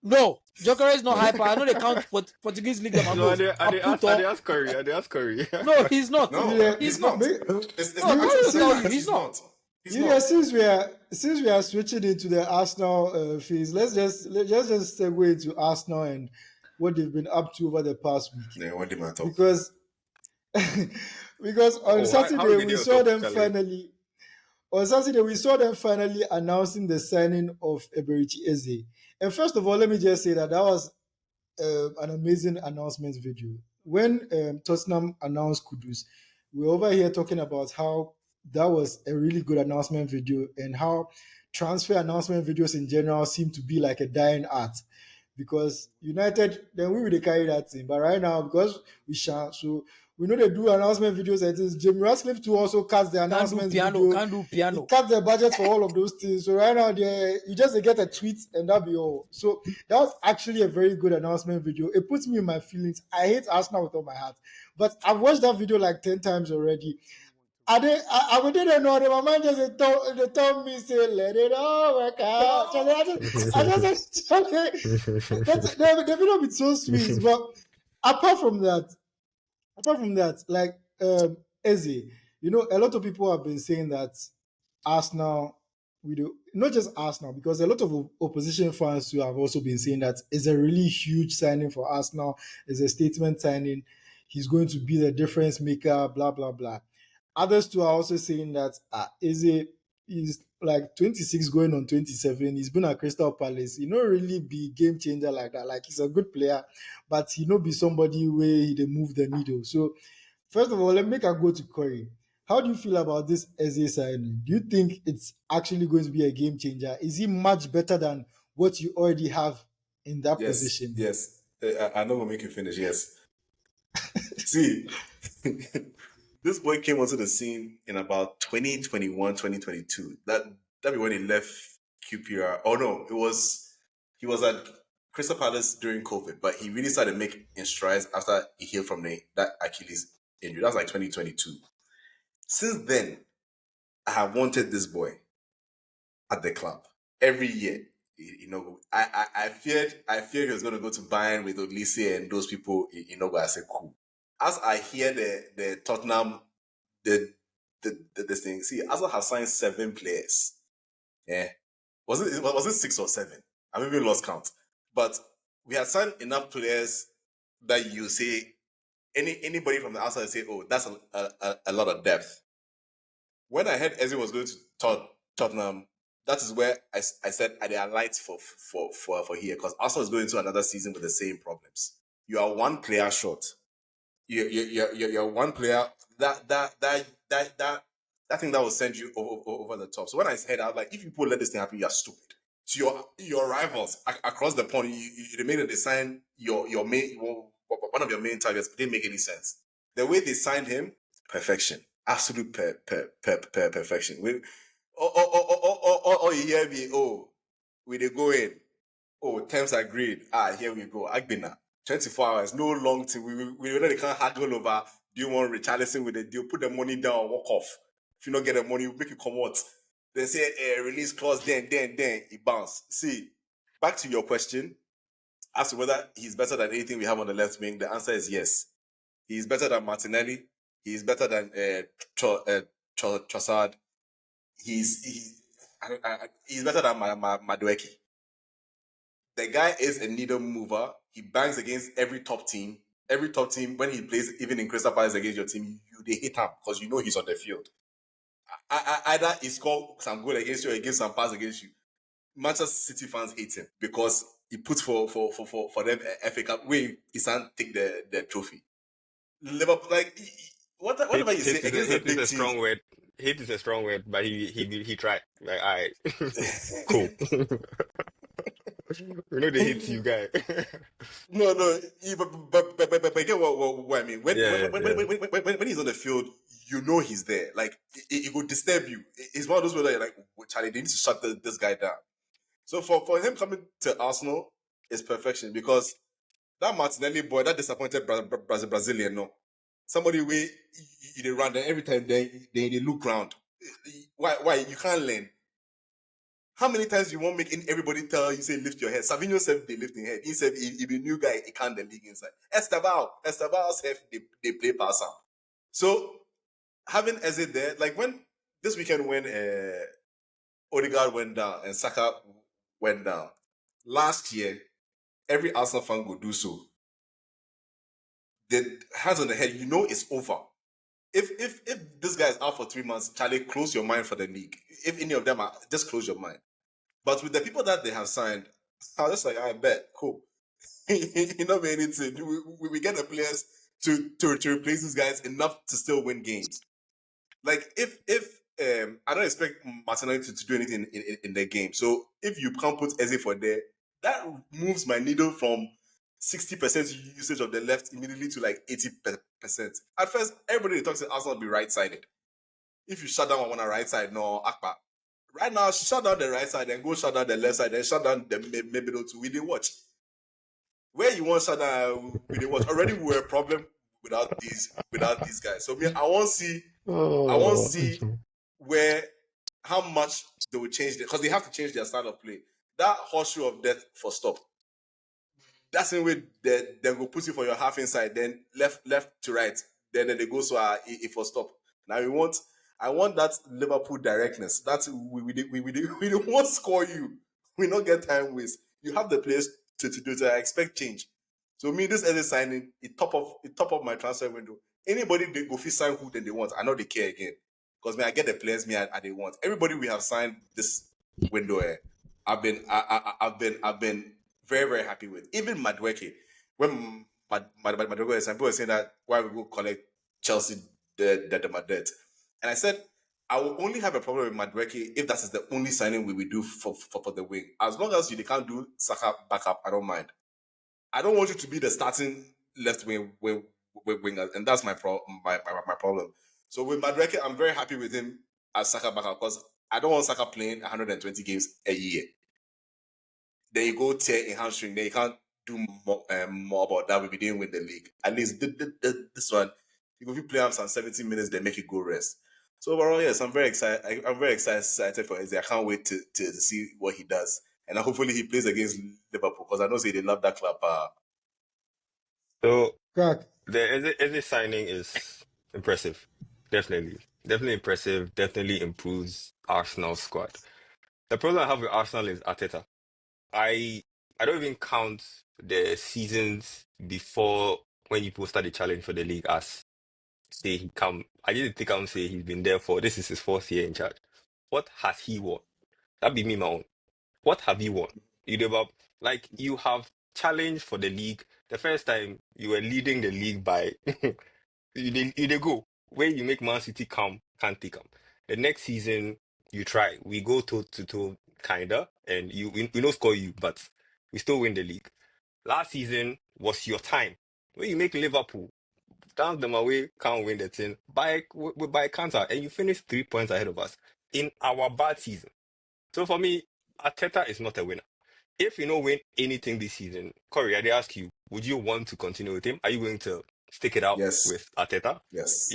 Speaker 5: No, Joker is not hyper. I know they count Portuguese league.
Speaker 4: No, they ask Curry.
Speaker 5: No, he's not.
Speaker 3: No,
Speaker 5: he's not.
Speaker 3: He's not.
Speaker 1: Since we are switching into the Arsenal phase, let's just segue into Arsenal and what they've been up to over the past week.
Speaker 3: Yeah, what did I talk?
Speaker 1: Because on Saturday we saw them finally. On Saturday, we saw them finally announcing the signing of Eberechi Eze. And first of all, let me just say that was an amazing announcement video. When Tottenham announced Kudus, we were over here talking about how that was a really good announcement video and how transfer announcement videos in general seem to be like a dying art. Because United, then we will carry that thing. But right now, because we shan't, so we know they do announcement videos and things. Jim Ratcliffe too also cuts the announcement video.
Speaker 5: Can't do piano.
Speaker 1: He cuts the budget for all of those things. So right now, you just get a tweet and that'll be all. So that was actually a very good announcement video. It puts me in my feelings. I hate Arsenal with all my heart. But I've watched that video like 10 times already. I didn't know that my man just told me say let it all work out. The video be so sweet, but apart from that, like Eze, a lot of people have been saying that Arsenal with not just Arsenal, because a lot of opposition fans who have also been saying that it's a really huge signing for Arsenal. It's a statement signing. He's going to be the difference maker. Blah blah blah. Others too are also saying that Eze is like 26 going on 27. He's been at Crystal Palace. He not really be game changer like that. Like he's a good player, but he not be somebody where he move the needle. So first of all, let me make a go to Corey. How do you feel about this Eze signing? Do you think it's actually going to be a game changer? Is he much better than what you already have in that
Speaker 3: Yes,
Speaker 1: position?
Speaker 3: yes. I know we'll make you finish. Yes. See, this boy came onto the scene in about 2021, 2022. That'd be when he left QPR. Oh no, he was at Crystal Palace during COVID, but he really started making strides after he healed from that Achilles injury. That was like 2022. Since then, I have wanted this boy at the club every year. You know, I feared he was going to go to Bayern with Delasi and those people. You know, but I said cool. As I hear the Tottenham this thing, see, Arsenal has signed 7 players. Yeah, was it 6 or 7? I even lost count. But we had signed enough players that you say anybody from the outside say, oh, that's a lot of depth. When I heard Eze was going to Tottenham, that is where I said there are lights for here, because Arsenal is going into another season with the same problems. You are one player short. You're one player that thing that will send you over the top. So when I said, I was like, if people let this thing happen, you're stupid. So your rivals across the pond, they made a design your main one of your main targets. It didn't make any sense. The way they signed him, perfection, absolute perfection. You hear me? Oh, we they go in. Oh, terms agreed. Here we go. Agbina. 24 hours, no long thing. We already can't haggle over. Do you want Richarlison with the deal? Put the money down, walk off. If you don't get the money, we make you come out. They say release clause, then it bounce. See, back to your question as to whether he's better than anything we have on the left wing. The answer is yes. He's better than Martinelli. He's better than Trossard. He's better than Madueke. The guy is a needle mover. He bangs against every top team. Every top team, when he plays, even in Crystal Palace against your team, they hit him because you know he's on the field. Either he score some goal against you or he gives some pass against you. Manchester City fans hate him because he puts for them a FA Cup where he can't take the trophy. Liverpool, like whatever you say against the big
Speaker 4: a
Speaker 3: teams.
Speaker 4: strong word. Hate is a strong word, but he tried. Like, all right, cool. We know they hate you, guy.
Speaker 3: No, but get what I mean.
Speaker 4: Yeah.
Speaker 3: When he's on the field, you know he's there. Like it will disturb you. It's one of those where you're like, Charlie, they need to shut this guy down. So for him coming to Arsenal is perfection, because that Martinelli boy, that disappointed Brazilian, no, somebody way they run there every time they look round. Why you can't learn? How many times you won't make everybody tell you say lift your head? Savinho said they lift their head. He said he be a new guy, he can't the league inside. Esteban said they play pass out. So having Eze there, like when this weekend when Odegaard went down and Saka went down, last year, every Arsenal fan would do so. The hands on the head, you know it's over. If this guy is out for 3 months, Charlie, close your mind for the league. If any of them are, just close your mind. But with the people that they have signed, I was just like, I bet, cool. You know, anything. We get the players to replace these guys enough to still win games. Like if I don't expect Martinelli to do anything in the game. So if you can't put Eze for there, that moves my needle from 60% usage of the left immediately to like 80%. At first, everybody talks to Arsenal be right-sided. If you shut down on the right side, no, Akpa. Right now, shut down the right side and go shut down the left side, then shut down the middle too. We didn't watch. Where you want shut down, we didn't watch. Already we were a problem without these guys. So I want to see where how much they will change because they have to change their style of play. That horseshoe of death for stop. That's the way they will put you for your half inside, then left to right, then they go so if for stop. Now we want I want that Liverpool directness. That's we don't want to score you. We don't get time waste. You have the players to do it. I expect change. So me, this Eze signing, it top of my transfer window. Anybody they go fit sign who they want. I know they care again. Because I get the players I they want. Everybody we have signed this window, I've been very, very happy with. Even Madueke. When Madueke is, people were saying that why we go collect Chelsea the debt. And I said I will only have a problem with Madueke if that is the only signing we will do for the wing. As long as you can't do Saka backup, I don't mind. I don't want you to be the starting left wing winger, and that's my problem. So with Madueke, I'm very happy with him as Saka backup because I don't want Saka playing 120 games a year. Then you go tear a hamstring, then you can't do more about that. We'll be doing with the league. At least this one, you go play him some 70 minutes, then make it go rest. So overall, yes, I'm very excited. I'm very excited for Eze. I can't wait to see what he does, and hopefully he plays against Liverpool because I know they love that club.
Speaker 4: So
Speaker 1: Crack.
Speaker 4: the Eze signing is impressive. Definitely impressive. Definitely improves Arsenal's squad. The problem I have with Arsenal is Arteta. I don't even count the seasons before when people started challenge for the league as say he come. I didn't think I would say he's been there for this is his 4th year in charge. What has he won? That'd be me my own. What have you won? You have challenged for the league. The first time you were leading the league by you go where you make Man City can't take them. The next season you try. We go toe to toe kinda, and we don't score you, but we still win the league. Last season was your time where you make Liverpool down them away, can't win the thing by counter, and you finish 3 points ahead of us in our bad season. So for me, Arteta is not a winner. If you don't win anything this season, Corey, I did ask you, would you want to continue with him? Are you going to stick it out
Speaker 3: Yes.
Speaker 4: with Arteta?
Speaker 3: Yes.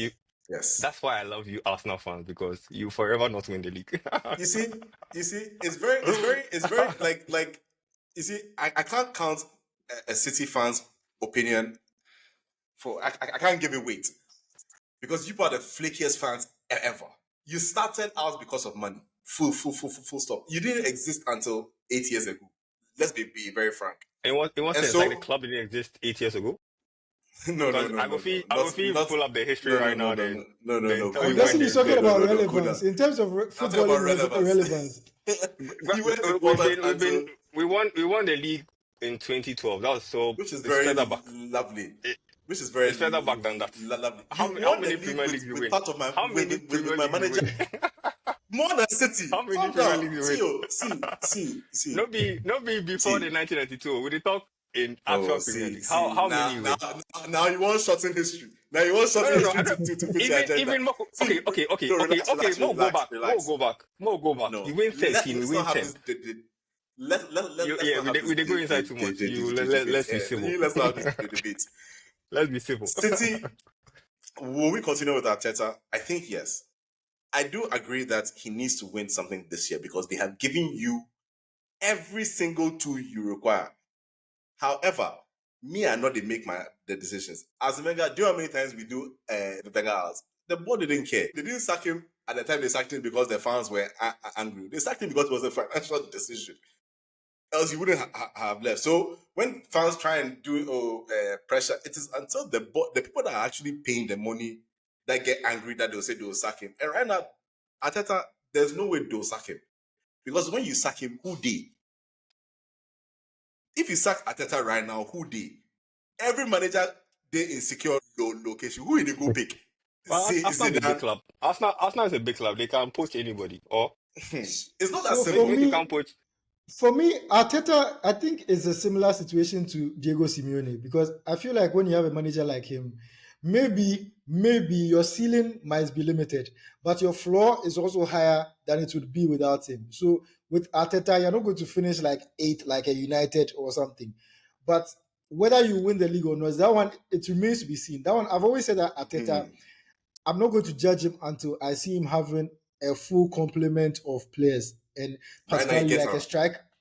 Speaker 3: Yes.
Speaker 4: That's why I love you, Arsenal fans, because you forever not win the league.
Speaker 3: You see, it's very like you see, I can't count a City fan's opinion for I can't give it weight because you are the flakiest fans ever. You started out because of money. Full stop. You didn't exist until 8 years ago. Let's be very frank.
Speaker 4: In what sense?
Speaker 3: so-
Speaker 4: Like the club didn't exist 8 years ago?
Speaker 3: No.
Speaker 4: I will pull up the history right now. Then
Speaker 3: No.
Speaker 4: tell me
Speaker 1: That's
Speaker 4: when
Speaker 1: he's
Speaker 4: they-
Speaker 1: talking about
Speaker 3: no,
Speaker 1: relevance. In terms of footballing relevance.
Speaker 3: You went important until-
Speaker 4: we won the league in 2012. That was so.
Speaker 3: which is
Speaker 4: it's
Speaker 3: very
Speaker 4: further back.
Speaker 3: lovely.
Speaker 4: It-
Speaker 3: Which is very
Speaker 4: it's further back than that.
Speaker 3: lovely.
Speaker 4: How
Speaker 3: You
Speaker 4: many
Speaker 3: won the
Speaker 4: Premier
Speaker 3: league
Speaker 4: Leagues you
Speaker 3: with
Speaker 4: win?
Speaker 3: part of my
Speaker 4: How many
Speaker 3: with
Speaker 4: Premier
Speaker 3: my
Speaker 4: Leagues you
Speaker 3: manager.
Speaker 4: win?
Speaker 3: More than City.
Speaker 4: How many
Speaker 3: Calm
Speaker 4: Premier
Speaker 3: down.
Speaker 4: Leagues you
Speaker 3: See.
Speaker 4: No be before
Speaker 3: See.
Speaker 4: the 1992. We did talk in
Speaker 3: Oh,
Speaker 4: actual
Speaker 3: see,
Speaker 4: Premier League.
Speaker 3: see.
Speaker 4: How many you win?
Speaker 3: Now you want shorten history. Now you want shorten
Speaker 4: No.
Speaker 3: history to fit your agenda.
Speaker 4: Even more.
Speaker 3: See,
Speaker 4: Okay.
Speaker 3: no, relax,
Speaker 4: More go back.
Speaker 3: relax.
Speaker 4: More go back.
Speaker 3: No.
Speaker 4: You win 13. We
Speaker 3: Let's
Speaker 4: win
Speaker 3: not have
Speaker 4: 10.
Speaker 3: this. Let's not have
Speaker 4: We
Speaker 3: this
Speaker 4: did go inside too much. Let's be civil.
Speaker 3: Let's not have this debate.
Speaker 4: Let's be civil.
Speaker 3: City, will we continue with Arteta? I think yes. I do agree that he needs to win something this year because they have given you every single tool you require. However, me and not they make the decisions. As Wenger, do you know how many times we do the Wenger house? The board didn't care. They didn't sack him at the time they sacked him because the fans were angry. They sacked him because it was a financial decision. Else you wouldn't have left. So when fans try and do pressure, it is until the people that are actually paying the money that get angry that they'll say they'll sack him. And right now, Arteta, there's no way they'll sack him. Because when you sack him, who did? If you sack Arteta right now, who did? Every manager they insecure location. Who will they go pick?
Speaker 4: Well, Arsenal is a big club. Arsenal is a big club. They can poach anybody. Or
Speaker 3: it's not that
Speaker 1: So
Speaker 3: simple.
Speaker 1: for
Speaker 4: if
Speaker 1: me-
Speaker 4: you can't poach,
Speaker 1: For me, Arteta, I think is a similar situation to Diego Simeone because I feel like when you have a manager like him, maybe your ceiling might be limited, but your floor is also higher than it would be without him. So with Arteta, you're not going to finish like 8, like a United or something. But whether you win the league or not, that one, it remains to be seen. That one, I've always said that Arteta, I'm not going to judge him until I see him having a full complement of players and
Speaker 3: Right now he
Speaker 1: particularly
Speaker 3: gets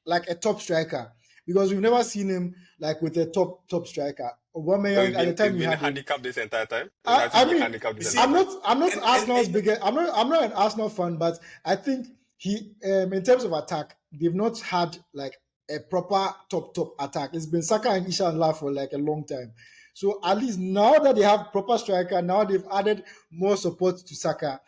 Speaker 1: like
Speaker 3: on.
Speaker 1: a top striker, because we've never seen him like with a top striker. Aubameyang at the time
Speaker 4: We've
Speaker 1: you
Speaker 4: been
Speaker 1: had him.
Speaker 4: handicapped this entire time.
Speaker 1: I mean,
Speaker 4: Handicapped this
Speaker 3: see,
Speaker 4: entire time.
Speaker 1: I'm not
Speaker 3: and-
Speaker 1: Arsenal's
Speaker 3: and-
Speaker 1: biggest. I'm not an Arsenal fan, but I think he, in terms of attack, they've not had like a proper top attack. It's been Saka and Isha and La for like a long time. So at least now that they have proper striker, now they've added more support to Saka.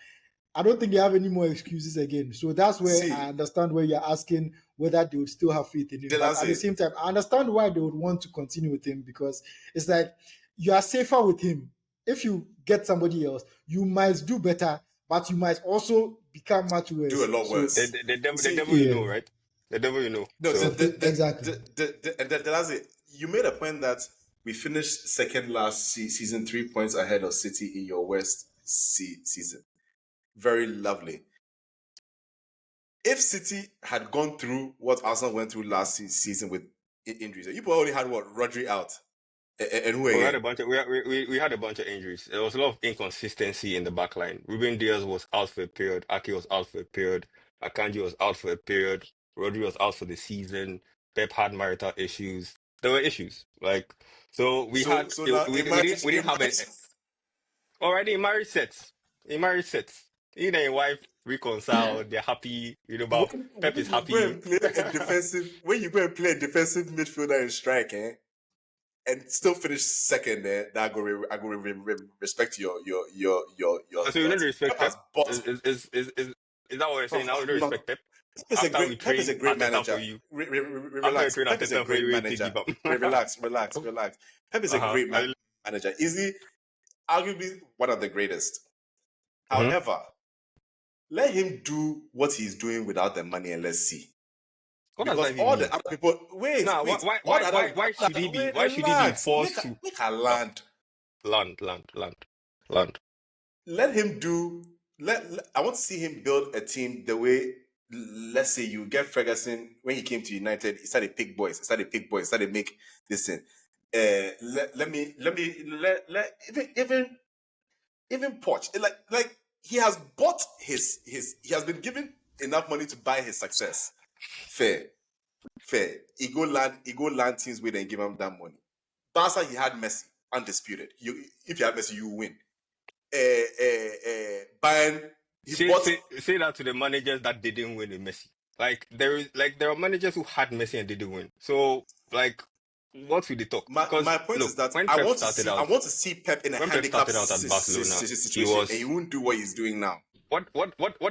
Speaker 1: I don't think they have any more excuses again. So that's where
Speaker 3: See.
Speaker 1: I understand where you're asking whether they would still have faith in him. But at the
Speaker 3: Delasi.
Speaker 1: same time, I understand why they would want to continue with him, because it's like you are safer with him. If you get somebody else, you might do better, but you might also become much worse.
Speaker 3: Do a lot worse.
Speaker 4: The devil,
Speaker 3: See,
Speaker 4: the devil you know, right? The devil you know.
Speaker 3: No,
Speaker 4: So
Speaker 1: Exactly.
Speaker 3: Delasi, you made a point that we finished second last season, 3 points ahead of City in your West season. Very lovely. If City had gone through what Arsenal went through last season with injuries, you probably had what, Rodri out, and who
Speaker 4: we had
Speaker 3: again?
Speaker 4: a bunch of we had a bunch of injuries. There was a lot of inconsistency in the back line. Ruben Diaz was out for a period. Ake was out for a period. Akanji was out for a period. Rodri was out for the season. Pep had marital issues. There were issues. Like, so we
Speaker 3: So
Speaker 4: had
Speaker 3: now
Speaker 4: we didn't have it already. Married sets. In married sets. He and his wife reconciled. They're happy. But Pep is happy.
Speaker 3: When you go and play a defensive midfielder in strike, and still finish second there, that I go respect your.
Speaker 4: So you don't respect Pep?
Speaker 3: has bought-
Speaker 4: Is that what you're saying? Now you don't
Speaker 3: No.
Speaker 4: respect Pep?
Speaker 3: Pep
Speaker 4: After we
Speaker 3: is a
Speaker 4: trained
Speaker 3: great
Speaker 4: Arteta
Speaker 3: manager.
Speaker 4: for you.
Speaker 3: Relax.
Speaker 4: trained
Speaker 3: Pep is a
Speaker 4: Arteta for
Speaker 3: great
Speaker 4: you, we
Speaker 3: manager.
Speaker 4: take him up.
Speaker 3: Relax. Pep is a great
Speaker 4: Uh-huh.
Speaker 3: manager. Easily, arguably one of the greatest.
Speaker 4: Mhm.
Speaker 3: However, let him do what he's doing without the money, and let's see.
Speaker 4: What does that
Speaker 3: Because
Speaker 4: even
Speaker 3: all
Speaker 4: mean?
Speaker 3: the other people, wait.
Speaker 4: Nah,
Speaker 3: All the
Speaker 4: why should he be?
Speaker 3: wait,
Speaker 4: Why should he be
Speaker 3: relax.
Speaker 4: forced to
Speaker 3: Make a land?
Speaker 4: land?
Speaker 3: Let him do. I want to see him build a team the way. Let's say you get Ferguson when he came to United. He started pick boys. Started make this thing. Even Poch. Like he has bought his. He has been given enough money to buy his success. Fair. He go land teams with and give him that money. Barca, he had Messi, undisputed. If you have Messi, you win. Bayern,
Speaker 4: Say that to the managers that didn't win with Messi. There are managers who had Messi and didn't win. So what will they talk?
Speaker 3: My point is that
Speaker 4: when
Speaker 3: I
Speaker 4: Pep
Speaker 3: want to
Speaker 4: started
Speaker 3: see.
Speaker 4: out,
Speaker 3: I want to see Pep in a
Speaker 4: when Pep
Speaker 3: handicap
Speaker 4: started out at Barcelona,
Speaker 3: situation, and he won't do what he's doing now.
Speaker 4: What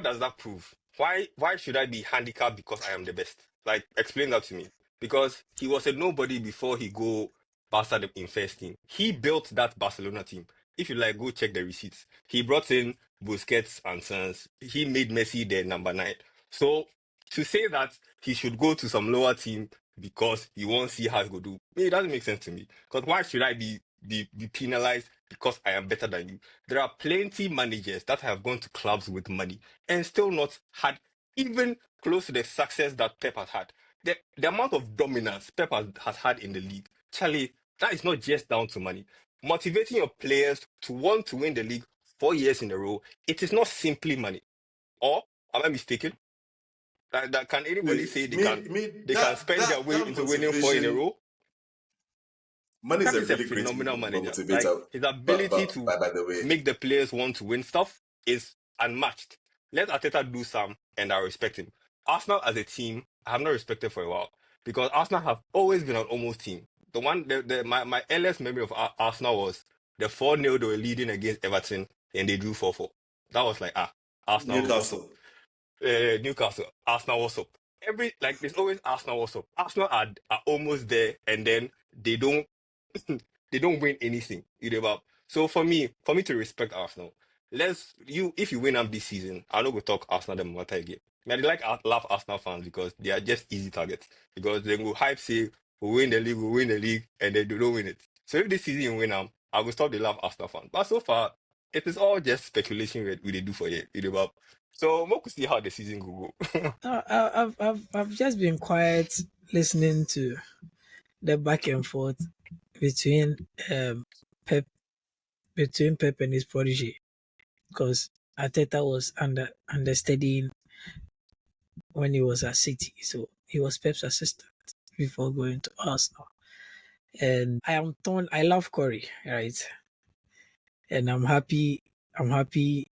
Speaker 4: does that prove? Why should I be handicapped because I am the best? Like, explain that to me. Because he was a nobody before he go Barca in first team. He built that Barcelona team. If you like, go check the receipts. He brought in Busquets and Sons. He made Messi their number 9. So to say that he should go to some lower team because he won't see how he go do, it doesn't make sense to me. Because why should I be penalized because I am better than you? There are plenty managers that have gone to clubs with money and still not had even close to the success that Pep has had. The amount of dominance Pep has had in the league, Charlie, that is not just down to money. Motivating your players to want to win the league 4 years in a row, it is not simply money. Or am I mistaken? That can anybody say they can spend their way into winning 4 in a row?
Speaker 3: Money
Speaker 4: Pep
Speaker 3: is a
Speaker 4: is
Speaker 3: really
Speaker 4: a
Speaker 3: great
Speaker 4: phenomenal manager.
Speaker 3: motivator.
Speaker 4: Like, his ability
Speaker 3: by the way,
Speaker 4: to make the players want to win stuff is unmatched. Let Arteta do some, and I respect him. Arsenal as a team, I have not respected for a while because Arsenal have always been an almost team. My earliest memory of Arsenal was the 4-0 they were leading against Everton and they drew 4-4. That was like, Arsenal, what's up? Newcastle, Arsenal, what's up? There's always Arsenal, what's up? Arsenal are almost there, and then they don't they don't win anything. So for me to respect Arsenal, if you win up this season, I'm not gonna talk Arsenal the matter again. I love Arsenal fans because they are just easy targets. Because they go hype say we win the league, and they don't win it. So if this season you win them, I will stop the love Arsenal fans. But so far, it is all just speculation we they do for you. So we'll see how the season will go.
Speaker 5: I've just been quiet listening to the back and forth between Pep and his protege, because Arteta was understudying when he was at City, so he was Pep's assistant before going to Arsenal. And I am torn. I love Corey, right? And I'm happy. I'm happy.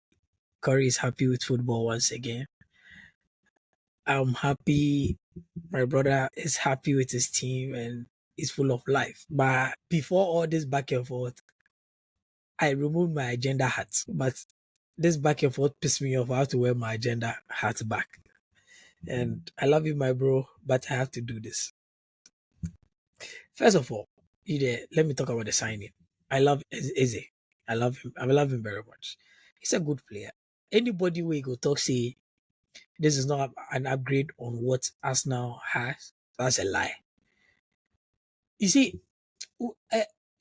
Speaker 5: Corey is happy with football once again. I'm happy. My brother is happy with his team and is full of life. But before all this back and forth, I removed my agenda hat. But this back and forth pissed me off. I have to wear my agenda hat back. And I love you, my bro, but I have to do this. First of all, let me talk about the signing. I love Eze. I love him. I love him very much. He's a good player. Anybody who go talk say this is not an upgrade on what Arsenal has, that's a lie. You see,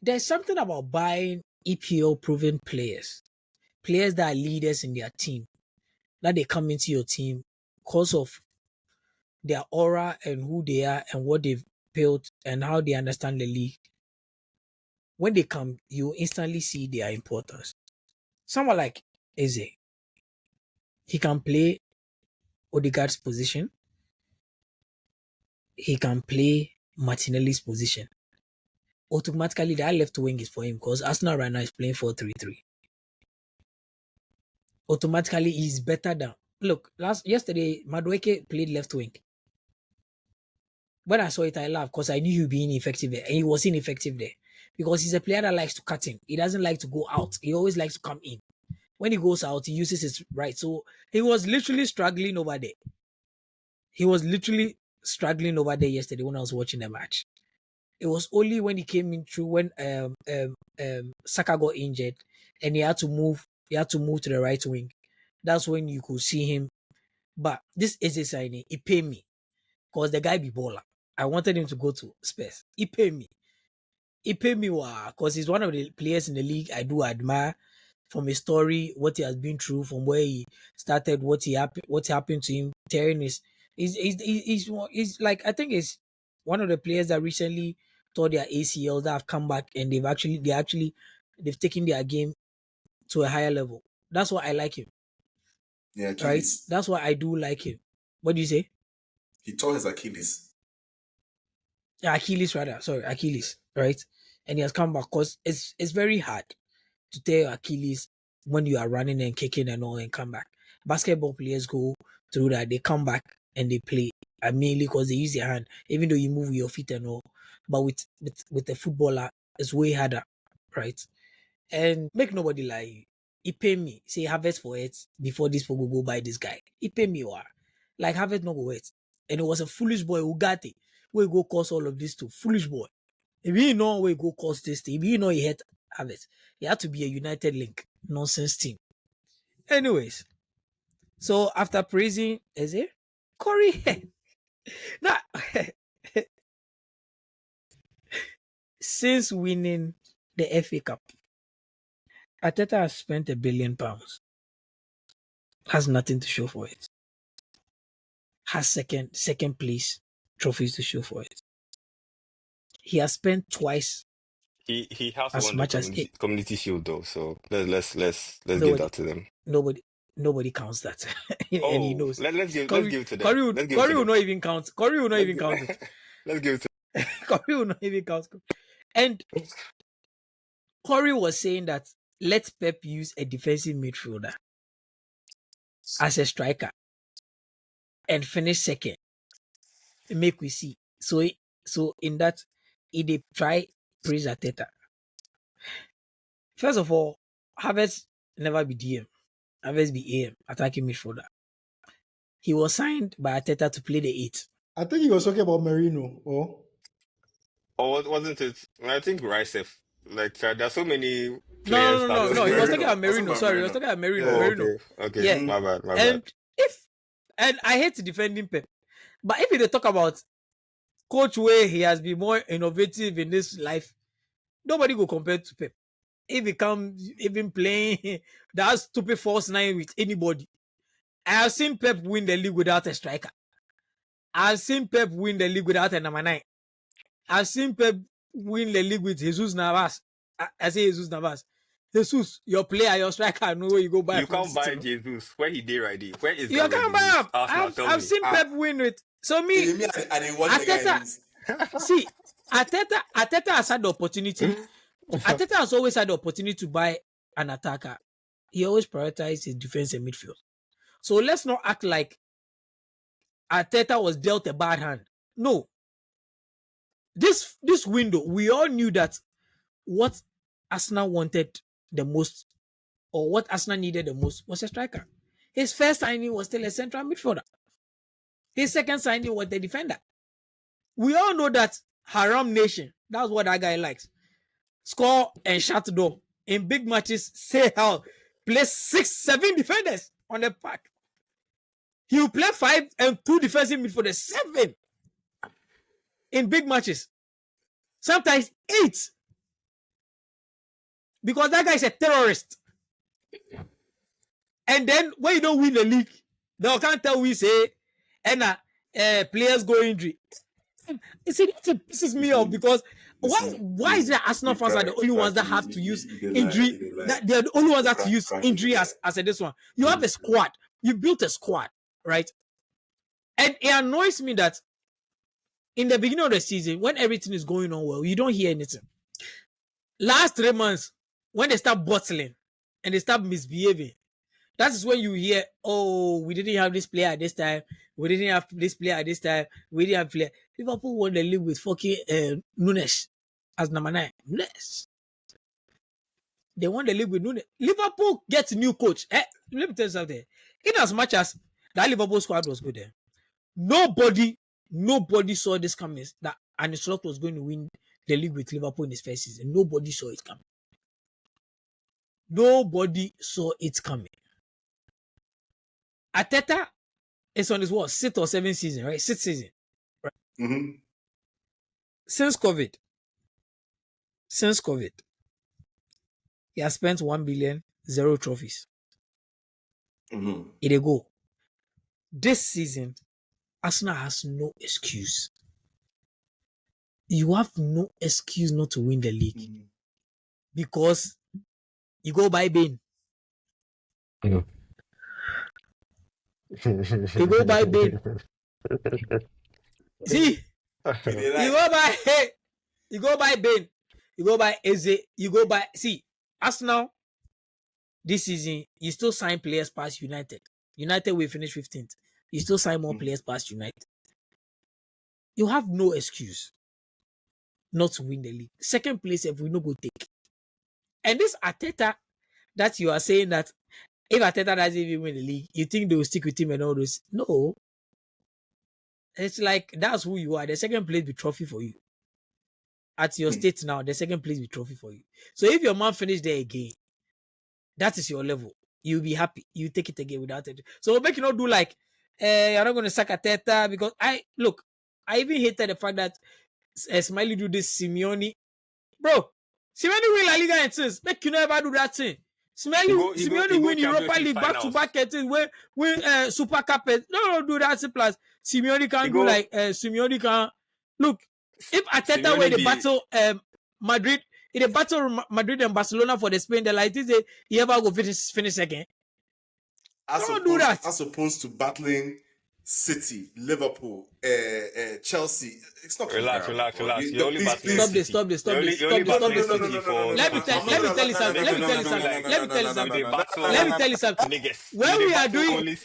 Speaker 5: there's something about buying EPL proven players that are leaders in their team, that they come into your team because of their aura and who they are and what they've built and how they understand the league. When they come, you instantly see their importance. Someone like Eze, he can play Odegaard's position. He can play Martinelli's position. Automatically, that left wing is for him because Arsenal right now is playing 4-3-3. Automatically, he's better than... Look, yesterday, Madueke played left wing. When I saw it, I laughed because I knew he would be ineffective there. And he was ineffective there. Because he's a player that likes to cut in. He doesn't like to go out. He always likes to come in. When he goes out, he uses his right. So he was literally struggling over there. He was literally struggling over there yesterday when I was watching the match. It was only when he came in through when Saga got injured and he had to move to the right wing. That's when you could see him. But this is a signing. He paid me. Because the guy be baller. I wanted him to go to Spurs. He paid me. He paid me because he's one of the players in the league I do admire from his story, what he has been through, from where he started, what happened to him. Tearing he's like, I think he's one of the players that recently tore their ACL that have come back and they've taken their game to a higher level. That's why I like him.
Speaker 3: Yeah,
Speaker 5: Right?
Speaker 3: Achilles.
Speaker 5: That's why I do like him. What do you say?
Speaker 3: He tore his Achilles.
Speaker 5: Achilles, right? And he has come back because it's very hard to tear your Achilles when you are running and kicking and all and come back. Basketball players go through that. They come back and they play. Mainly because they use their hand, even though you move with your feet and all. But with a footballer, it's way harder, right? And make nobody lie. He paid me. Say harvest for it before this people go buy this guy. He paid me what? Like harvest no go it. And it was a foolish boy who got it. We go cause all of this to foolish boy. If you know we go cause this thing, if you know he had harvest, he had to be a United Link nonsense team. Anyways, so after praising Eze, Corey, now since winning the FA Cup, Arteta has spent £1 billion. Has nothing to show for it. Has second place trophies to show for it. He has spent twice
Speaker 4: He has
Speaker 5: as
Speaker 4: won the
Speaker 5: much as it.
Speaker 4: community shield though, so let's give that to them.
Speaker 5: Nobody counts that, and he
Speaker 4: Oh,
Speaker 5: knows.
Speaker 4: let's give it to them.
Speaker 5: Corey will not even count. Corey will not even count it.
Speaker 4: Let's give it to
Speaker 5: Corey will not even count. And Corey was saying that let Pep use a defensive midfielder as a striker and finish second. Make we see. So in that, they try praise Arteta. First of all, Havertz never be DM. Havertz be AM, attacking midfielder. He was signed by Arteta to play the 8.
Speaker 1: I think he was talking about Merino. Or
Speaker 4: wasn't it? I think Ricef. Like there are so many
Speaker 5: No.
Speaker 4: players.
Speaker 5: He was talking about
Speaker 3: Merino.
Speaker 5: Merino. Sorry, he was talking about Merino.
Speaker 4: Oh,
Speaker 5: Merino.
Speaker 4: okay.
Speaker 5: Yeah.
Speaker 4: My bad.
Speaker 5: And I hate defending Pep, but if they talk about coach where he has been more innovative in this life, nobody go compare to Pep. If he comes even playing that stupid false 9 with anybody, I have seen Pep win the league without a striker. I've seen Pep win the league without a number 9. I've seen Pep win the league with Jesus Navas. I say Jesus Navas. Jesus, your player, your striker, I know where you go buy.
Speaker 4: You can't buy Jesus. Where he did right there. Where is
Speaker 5: you can't buy him. I've seen Pep win with. So me,
Speaker 3: I didn't watch the
Speaker 5: Arteta,
Speaker 3: guy.
Speaker 5: see,
Speaker 2: Arteta has had the opportunity. Arteta has always had the opportunity to buy an attacker. He always prioritized his defense and midfield. So let's not act like Arteta was dealt a bad hand. No. This window, we all knew that what Arsenal wanted the most, or what Arsenal needed the most, was a striker. His first signing was still a central midfielder. His second signing was the defender. We all know that Haram Nation, that's what that guy likes. Score and shut the door. In big matches, say how, play 6, 7 defenders on the park. He will play 5 and 2 defensive midfielders, 7 in big matches. Sometimes 8. Because that guy is a terrorist. And then when you don't win the league, they can't tell we say, and players go injury. You see, that pisses me off because why is it Arsenal fans are the only ones that have to use injury? That they're the only ones that have to use injury as this one. You have a squad. You built a squad, right? And it annoys me that in the beginning of the season, when everything is going on well, you don't hear anything. Last 3 months, when they start bottling and they start misbehaving, that is when you hear, oh, we didn't have this player at this time. We didn't have this player at this time. We didn't have player. Liverpool won the league with fucking Nunes as number 9. Nunes. They won the league with Nunes. Liverpool gets new coach. Let me tell you something. In as much as that Liverpool squad was good there, nobody saw this coming, that Arne Slot was going to win the league with Liverpool in his first season. Nobody saw it coming. Nobody saw it coming. Arteta is on his what, 6th or 7th season, right? 6th season. Right?
Speaker 3: Mm-hmm.
Speaker 2: Since COVID, he has spent 1 billion, 0 trophies.
Speaker 3: Mm-hmm.
Speaker 2: It a go. This season, Arsenal has no excuse. You have no excuse not to win the league because you go buy Bane. You go buy Bane. See, you go buy Bane. You go buy Eze. You go buy. See, Arsenal this season, you still sign players past United. United will finish 15th. You still sign more players past United. You have no excuse not to win the league. Second place, if we no go take. And this Arteta that you are saying that if Arteta doesn't even win the league, you think they will stick with him and all this? No. It's like that's who you are. The second place will be trophy for you. At your state now, the second place will be trophy for you. So if your man finish there again, that is your level. You'll be happy. You take it again without it. So make you not do like, you're not going to sack Arteta because I even hated the fact that Smyly do this Simeone. Bro, Simeone win La Liga and things. Make you never do that thing. Simeone win Europa League back-to-back and things. Win Super Cup. No, do that plus. Simeone can do like Simeone can. Look, if Arteta win the battle Madrid, in the battle Madrid and Barcelona for the Spain, the like this, he ever go finish again. Don't do that.
Speaker 3: As opposed to battling City, Liverpool, Chelsea. It's not
Speaker 4: relax. Stop
Speaker 2: this. Let me tell you something. When we are doing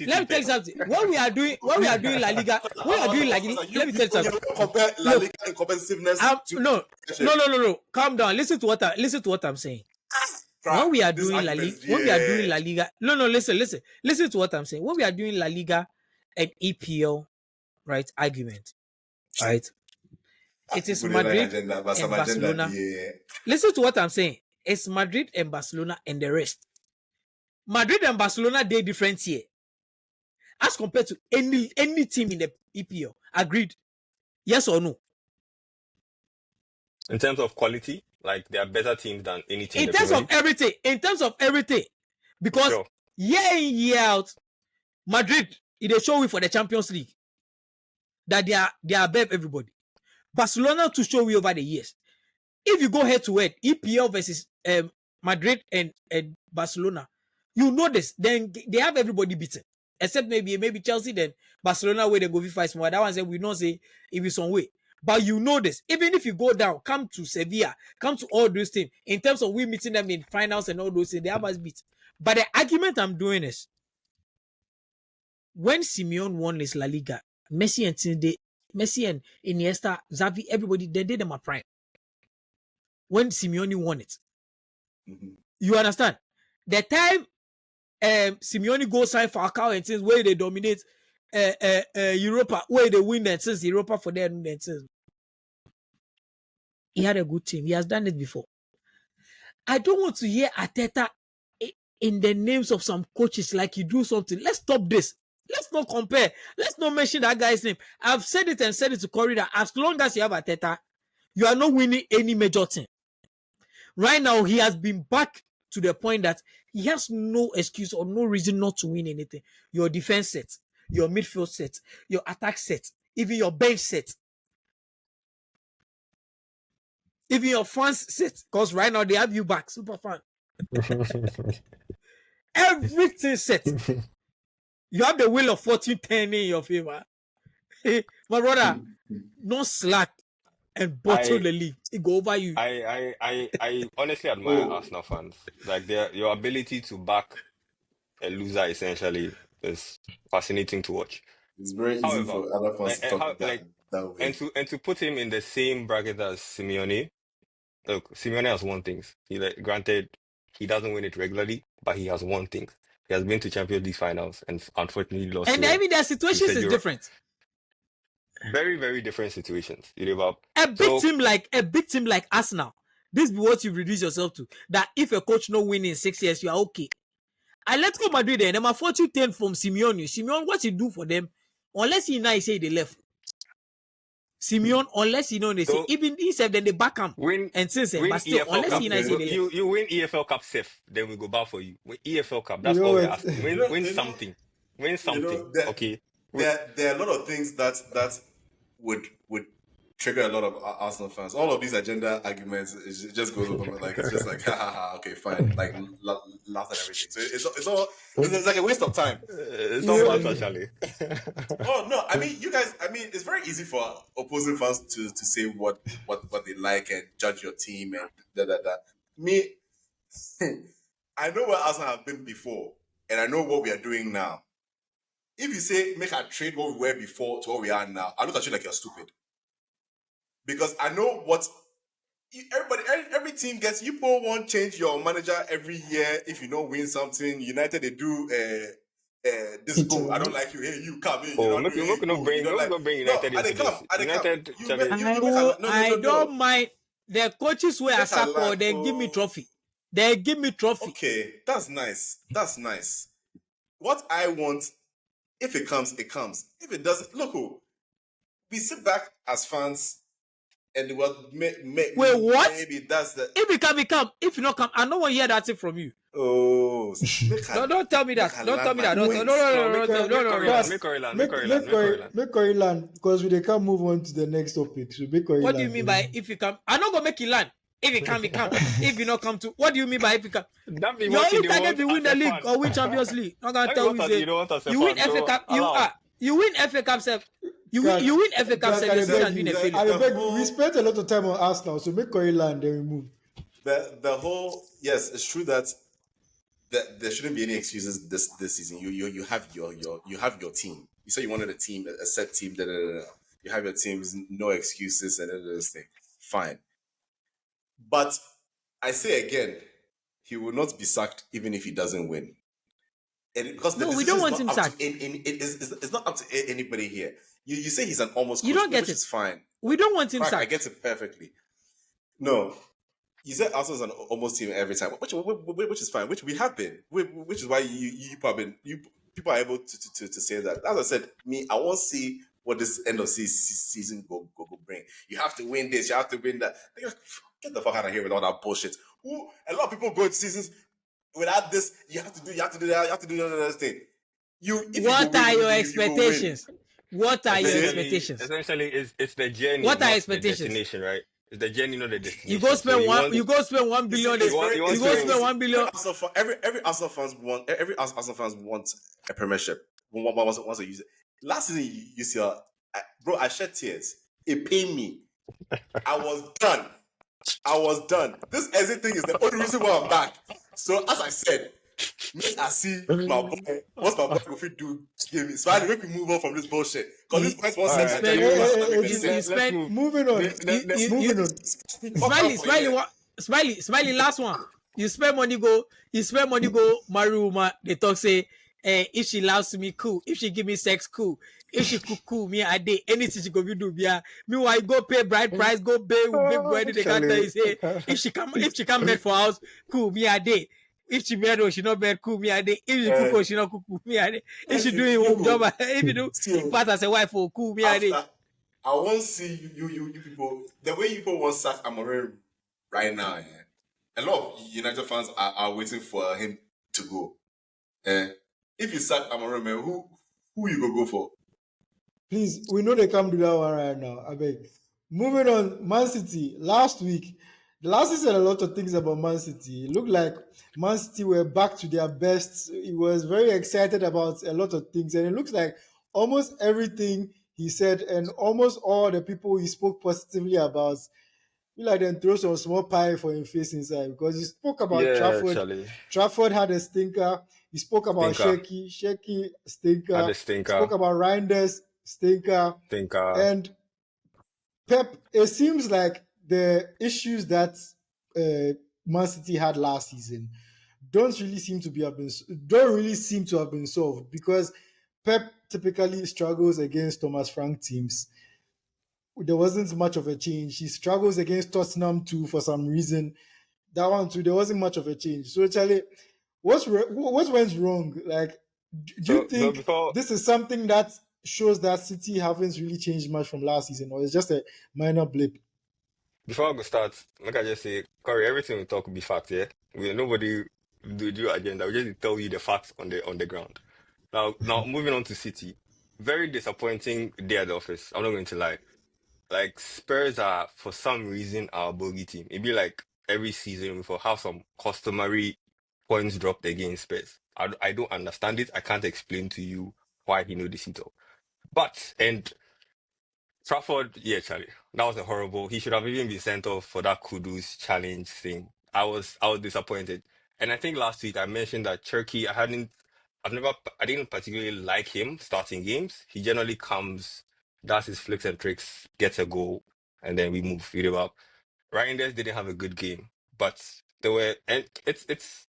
Speaker 2: La Liga, let me tell you something.
Speaker 3: Compare La Liga and competitiveness.
Speaker 2: No. Calm down. Listen to what I'm saying. When we are doing La Liga, listen to what I'm saying. When we are doing La Liga and EPL, right, argument, right? It is Madrid and Barcelona. Listen to what I'm saying. It's Madrid and Barcelona and the rest. Madrid and Barcelona, they're different here. As compared to any team in the EPL. Agreed? Yes or no?
Speaker 4: In terms of quality, like they are better teams than any team.
Speaker 2: In terms of everything. Because year in, year out, Madrid, they show you for the Champions League that they are above everybody. Barcelona to show you over the years. If you go head to head, EPL versus Madrid and Barcelona, you know this. Then they have everybody beaten. Except maybe Chelsea, then Barcelona where they go fight more. That one say we don't say if it's some way. But you know this. Even if you go down, come to Sevilla, come to all those teams, in terms of we meeting them in finals and all those things, they have us beat. But the argument I'm doing is, when Simeone won his La Liga, Messi and Iniesta, Xavi, everybody, they did them a prime. When Simeone won it. You understand? The time Simeone goes sign Falcao and things where they dominate Europa, where they win and since Europa for them and since. He had a good team. He has done it before. I don't want to hear Arteta in the names of some coaches like you do something. Let's stop this. Let's not compare. Let's not mention that guy's name. I've said it and said it to Corey that as long as you have Arteta, you are not winning any major team. Right now, he has been back to the point that he has no excuse or no reason not to win anything. Your defense set, your midfield set, your attack set, even your bench set, even your fans set. Because right now they have you back, super fan. Everything set. You have the wheel of fortune turning in your favor. My brother, no slack and bottle the league. It go over you.
Speaker 4: I honestly admire Arsenal fans. Like your ability to back a loser essentially is fascinating to watch.
Speaker 3: It's very easy
Speaker 4: However,
Speaker 3: for other fans to talk that way.
Speaker 4: And to put him in the same bracket as Simeone. Look, Simeone has won things. Granted, he doesn't win it regularly, but he has won things. He has been to Champions League finals and unfortunately lost.
Speaker 2: And even their situations is different.
Speaker 4: Very, very different situations. You know,
Speaker 2: a big team like Arsenal. This is what you reduce yourself to. That if a coach not win in 6 years, you are okay. Atletico Madrid then them fortune 10 from Simeone. Simeone, what he do for them? Unless he now say they left. Simeone, unless you know they say even he said then they back him and since but still unless he now say they left.
Speaker 4: You win EFL Cup safe, then we go back for you. Win EFL Cup, that's all we're asking. Win something. Win something. Okay.
Speaker 3: There are a lot of things that would trigger a lot of Arsenal fans. All of these agenda arguments, it just goes over like it's just like okay, fine, like laugh at everything. So it's like a waste of time.
Speaker 4: It's not fun actually.
Speaker 3: Oh no, I mean you guys. I mean it's very easy for opposing fans to say what they like and judge your team and that. Me, I know where Arsenal have been before, and I know what we are doing now. If you say make a trade what we were before to what we are now, I look at you like you're stupid. Because I know what every team gets. You won't change your manager every year if you don't win something. United they do this goal. I don't like you. Hey, you come in.
Speaker 4: Oh, not bring United into this. United.
Speaker 2: I don't mind the coaches where I support. They give me trophy. They give me trophy.
Speaker 3: Okay, that's nice. That's nice. What I want, if it comes, it comes. If it doesn't, look, we sit back as fans. And
Speaker 2: wait, what?
Speaker 3: Maybe that's the.
Speaker 2: If it come, it come. If you not come, I don't want to hear that thing from you.
Speaker 3: Oh,
Speaker 2: don't tell me that. Don't tell me that. No.
Speaker 1: Make Corey land because we can't move on to the next topic. So make Corey
Speaker 2: what do you mean by if you come? I'm not gonna make you land. If it come, it come. If you not come to, what do you mean by if you come? You only target to win the league or win Champions League. I'm gonna tell you you win FA Cup. You win FA Cup. You win FA Cup.
Speaker 1: We spent a lot of time on Arsenal, so make Corey land, then we move.
Speaker 3: The whole it's true that there shouldn't be any excuses this season. You have your team. You say you wanted a team, a set team. You have your teams, no excuses and this thing. Fine, but I say again, he will not be sacked even if he doesn't win. And because
Speaker 2: we don't want him sacked.
Speaker 3: It's not up to anybody here. You say he's an almost coach,
Speaker 2: you don't get
Speaker 3: which is fine.
Speaker 2: We don't want him sacked.
Speaker 3: I get it perfectly. No, you said Arsenal is an almost team every time, which is fine. Which we have been, which is why people are able to say that. As I said, I won't see what this end of season go bring. You have to win this. You have to win that. Get the fuck out of here with all that bullshit. A lot of people go into seasons without this. You have to do that. You have to do that thing.
Speaker 2: What are your expectations? What are your expectations?
Speaker 4: Essentially, it's the journey.
Speaker 2: What are
Speaker 4: your
Speaker 2: expectations?
Speaker 4: The destination, right? It's the journey, not the destination.
Speaker 2: You go spend You go spend 1 billion. You go spend 1 billion.
Speaker 3: Every Arsenal fans want. Every Arsenal fans want a premiership. Once they use it. Last season, you see, bro, I shed tears It pained me. I was done. This Eze thing is the only reason why I'm back. So as I said, make I see my boy. What's my boy go fit do? Give me. Smyly, make me move on from this bullshit. Because this point was
Speaker 2: Alright,
Speaker 3: said,
Speaker 2: spend-
Speaker 3: actually,
Speaker 2: spend-
Speaker 4: move.
Speaker 1: Moving on. Moving on.
Speaker 2: Smyly, last one. You spend money go marry woman. They talk say, if she loves me, cool. If she give me sex, cool. If she cool, me I did anything she go do, yeah. Meanwhile, you go pay bride price, go pay with big wedding. They can't tell you say, if she come bed for house, cool, me I did. If she bed or she not bed, cool, me I did. If she cook or she not cook, me I did. If she doing home job, if you do part as a wife for cool, me I did.
Speaker 3: I won't see you people. The way you people want sack Amorim right now, a lot of United fans are waiting for him to go. If you sack Amorim, who you go for?
Speaker 1: Please, we know they can't do that one right now. I beg. Moving on, Man City. Last week, Delasi said a lot of things about Man City. It looked like Man City were back to their best. He was very excited about a lot of things, and it looks like almost everything he said and almost all the people he spoke positively about, feel like then throw some small pie for him face inside because he spoke about
Speaker 4: Yeah,
Speaker 1: Trafford.
Speaker 4: Charlie.
Speaker 1: Trafford had a stinker. He spoke about
Speaker 4: Stinker.
Speaker 1: Shaky stinker.
Speaker 4: Had a stinker.
Speaker 1: Spoke about Reinders stinker.
Speaker 4: Stinker.
Speaker 1: And Pep, it seems like the issues that Man City had last season don't really seem to have been solved because Pep typically struggles against Thomas Frank teams. There wasn't much of a change. He struggles against Tottenham too for some reason. That one too, there wasn't much of a change. So Charlie, what went wrong? Like, do you think
Speaker 4: before
Speaker 1: this is something that shows that City haven't really changed much from last season, or it's just a minor blip?
Speaker 4: before I go start, like I just say, Corey, everything we talk will be fact, yeah. Nobody do agenda. We just tell you the facts on the ground. Now moving on to City. Very disappointing day at the office. I'm not going to lie. Like Spurs are for some reason our bogey team. It'd be like every season we will have some customary points dropped against Spurs. I don't understand it. I can't explain to you why he know this at all. But and Trafford, yeah, Charlie, that was a horrible. He should have even been sent off for that Kudus challenge thing. I was disappointed, and I think last week I mentioned that Turkey. I didn't particularly like him starting games. He generally comes, does his flicks and tricks, gets a goal, and then we move. You know, Reinders didn't have a good game, but there were, and it's.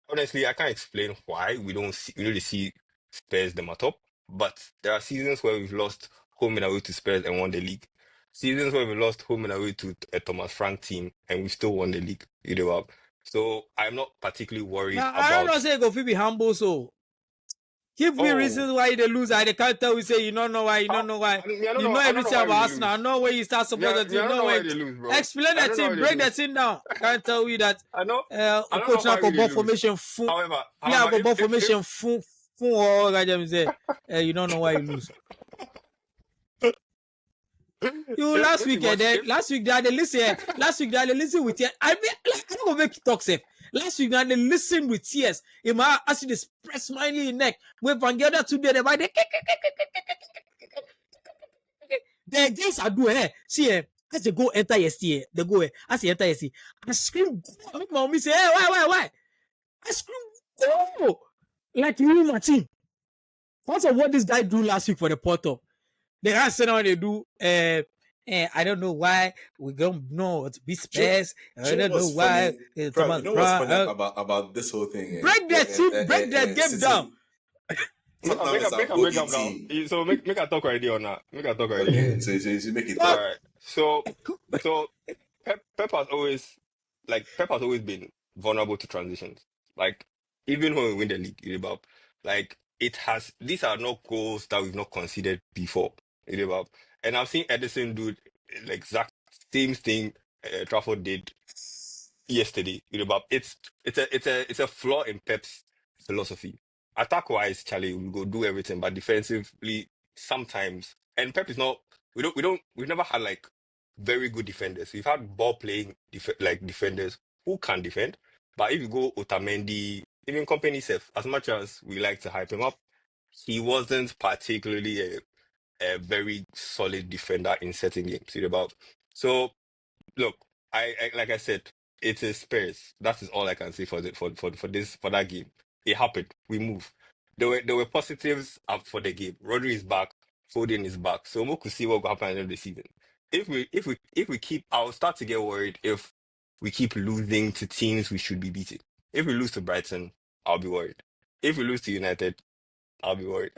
Speaker 4: Honestly, I can't explain why we really see Spurs them at top. But there are seasons where we've lost home and away to Spurs and won the league. Seasons where we lost home and away to a Thomas Frank team and we still won the league. You know, so I'm not particularly worried
Speaker 2: Now, I don't
Speaker 4: about.
Speaker 2: know say go fit be humble, so give me reasons why they lose. They can't tell we say you don't know why, you don't know why.
Speaker 4: I mean, I don't
Speaker 2: You
Speaker 4: know.
Speaker 2: know
Speaker 4: I don't know
Speaker 2: everything
Speaker 4: why
Speaker 2: about
Speaker 4: we
Speaker 2: Arsenal. I
Speaker 4: lose.
Speaker 2: know where you start supporting the
Speaker 4: I
Speaker 2: team.
Speaker 4: don't
Speaker 2: Know
Speaker 4: know why
Speaker 2: where
Speaker 4: they lose, bro.
Speaker 2: explain
Speaker 4: I
Speaker 2: the
Speaker 4: don't know why
Speaker 2: team,
Speaker 4: they
Speaker 2: break the
Speaker 4: lose.
Speaker 2: team down. Can't tell you that
Speaker 4: I know. I don't
Speaker 2: coach
Speaker 4: know
Speaker 2: now
Speaker 4: why
Speaker 2: go
Speaker 4: we
Speaker 2: ball
Speaker 4: lose.
Speaker 2: formation full.
Speaker 4: However,
Speaker 2: Yeah, go ball
Speaker 4: if
Speaker 2: formation full all guys them say you don't know why you lose. You last week last week they had to listen with tears. I mean, like, I don't go make you talk safe. Last week they had to listen with tears. If I ask you to press Smyly in neck, when Van Gelder today, the games I do see as they go enter yesterday, they go as they enter yesterday, I scream. I make my mommy say, hey, why? I scream, oh, like you, Martin. First of what this guy do last week for the Porto, they have said how they do. I don't know why we don't know to be Spurs. I don't know why.
Speaker 3: Bro, you know what's funny about this whole thing?
Speaker 2: Break that game down.
Speaker 3: Tottenham is a
Speaker 4: break
Speaker 3: bogey
Speaker 4: up now.
Speaker 3: team.
Speaker 4: So make a talk already or not? Make a talk already.
Speaker 3: Okay, so you make it
Speaker 4: All
Speaker 3: talk.
Speaker 4: right. So Pep has always been vulnerable to transitions. Like even when we win the league, like these are not goals that we've not considered before. And I've seen Edison do the exact same thing Trafford did yesterday. It's a flaw in Pep's philosophy. Attack wise, Charlie, we go do everything, but defensively, sometimes. And Pep is not. We've never had like very good defenders. We've had ball playing defenders who can defend. But if you go Otamendi, even Company self, as much as we like to hype him up, he wasn't particularly a very solid defender in certain games. About so look, I like I said, it is Spurs. That is all I can say for that game. It happened. We move. There were positives up for the game. Rodri is back. Foden is back. So we could see what will happen at the end of the season. If we keep, I'll start to get worried if we keep losing to teams we should be beating. If we lose to Brighton, I'll be worried. If we lose to United, I'll be worried.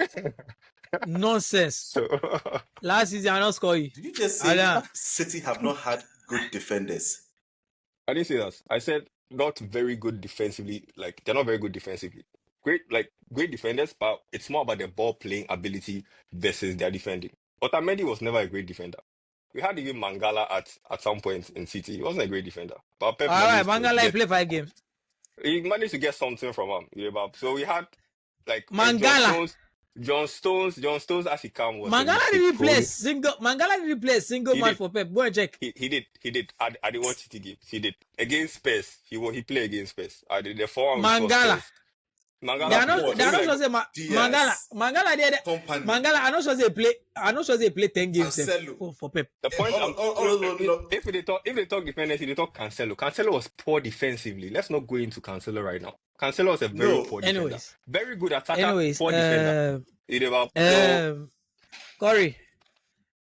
Speaker 2: Nonsense.
Speaker 4: So
Speaker 2: Last season, I not score you.
Speaker 3: Did you just say
Speaker 2: Alan.
Speaker 3: City have not had good defenders?
Speaker 4: I didn't say that. I said not very good defensively. Like they're not very good defensively. Great defenders, but it's more about their ball playing ability versus their defending. Otamendi was never a great defender. We had even Mangala at some point in City. He wasn't a great defender. But Pep
Speaker 2: All right,
Speaker 4: managed to
Speaker 2: Mangala
Speaker 4: get,
Speaker 2: play 5 games.
Speaker 4: he managed to get something from him. So we had like
Speaker 2: Mangala.
Speaker 4: John Stones as he came was
Speaker 2: Mangala didn't play single
Speaker 4: He
Speaker 2: match
Speaker 4: did.
Speaker 2: for Pep. Go and check.
Speaker 4: He did. I didn't watch City games. He did against Spurs. He played against Spurs. I did the 4-1
Speaker 2: Mangala.
Speaker 4: Mangala.
Speaker 2: They are
Speaker 3: Laporte,
Speaker 2: not
Speaker 3: like
Speaker 2: sure say
Speaker 3: Diaz,
Speaker 2: Mangala did.
Speaker 3: Company.
Speaker 2: Mangala, I not sure they play 10 games
Speaker 3: Cancelo.
Speaker 2: for Pep.
Speaker 4: The point.
Speaker 3: No.
Speaker 4: If they talk defenders, they talk Cancelo. Cancelo was poor defensively. Let's not go into Cancelo right now. Cancelo was a very poor defender.
Speaker 2: Anyways.
Speaker 4: Very good attacker. Poor defender.
Speaker 2: Corey,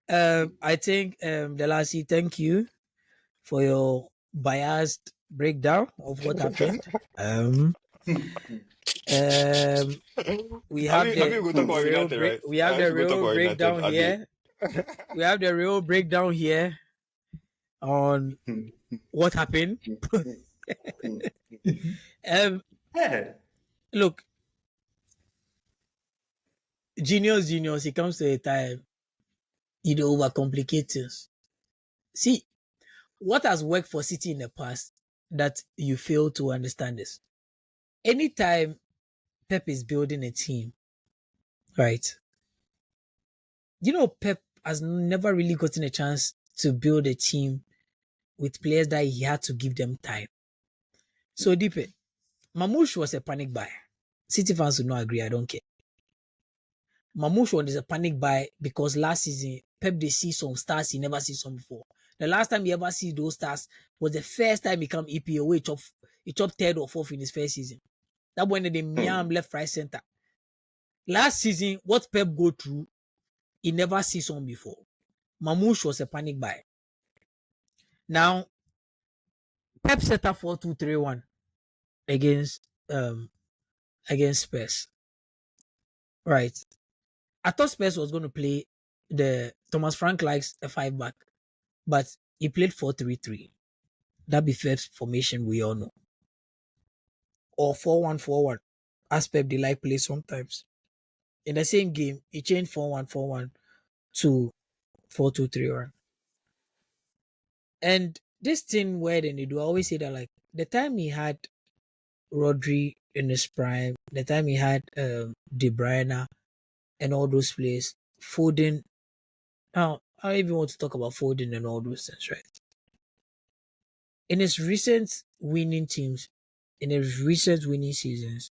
Speaker 2: I think Delasi, thank you for your biased breakdown of what happened. We have the real breakdown here. We have the real breakdown here on what happened. Look, genius, it comes to a time you don't overcomplicate things. See, what has worked for City in the past that you fail to understand this? Anytime Pep is building a team, right? Pep has never really gotten a chance to build a team with players that he had to give them time. So, Deepe, Mamouche was a panic buy. City fans would not agree, I don't care. Mamouche was a panic buy because last season, Pep they see some stars he never see some before. The last time he ever see those stars was the first time he come EPL, where he chopped 3rd or 4th in his first season. That when they Miam left, right, center. Last season, what Pep go through, he never see some before. Mamouche was a panic buy. Now, Pep set up 4-2-3-1 against Spurs. Right. I thought Spurs was going to play the Thomas Frank likes a 5-back, but he played 4-3-3. That be Pep's formation we all know. Or 4-1-4-1, as Pep they like play sometimes. In the same game, he changed 4-1-4-1 to 4-2-3-1. And this thing where they do, I always say that like the time he had Rodri in his prime, the time he had De Bruyne and all those players, Foden. Now, I don't even want to talk about Foden and all those things, right? In his recent winning teams, in his recent winning seasons,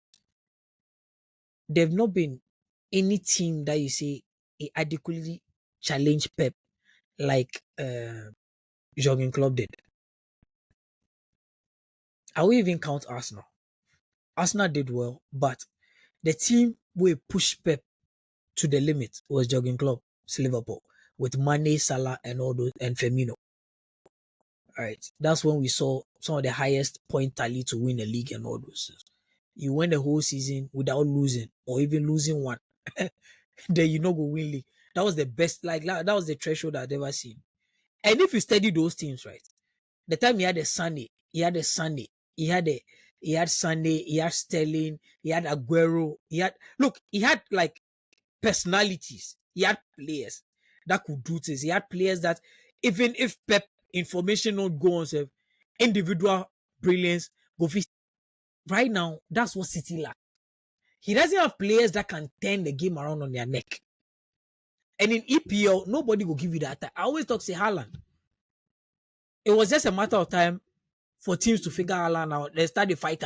Speaker 2: there have not been any team that you say he adequately challenged Pep like Jurgen Klopp did. I will even count Arsenal. Arsenal did well, but the team will push Pep to the limit was Jurgen Klopp's Liverpool with Mane, Salah, and all those, and Firmino. All right, that's when we saw some of the highest point tally to win the league and all those things. You win the whole season without losing, or even losing one, then you know go win league. That was the best. That was the threshold I've ever seen. And if you study those teams, right, the time he had a Sunday, he had Sunday, he had Sterling, he had Aguero, he had like personalities. He had players that could do things. He had players that even if Pep information not go on, individual brilliance go fit. Right now, that's what City lack. He doesn't have players that can turn the game around on their neck. And in EPL, nobody will give you that time. I always talk say Haaland. It was just a matter of time for teams to figure Haaland out. They start the fight.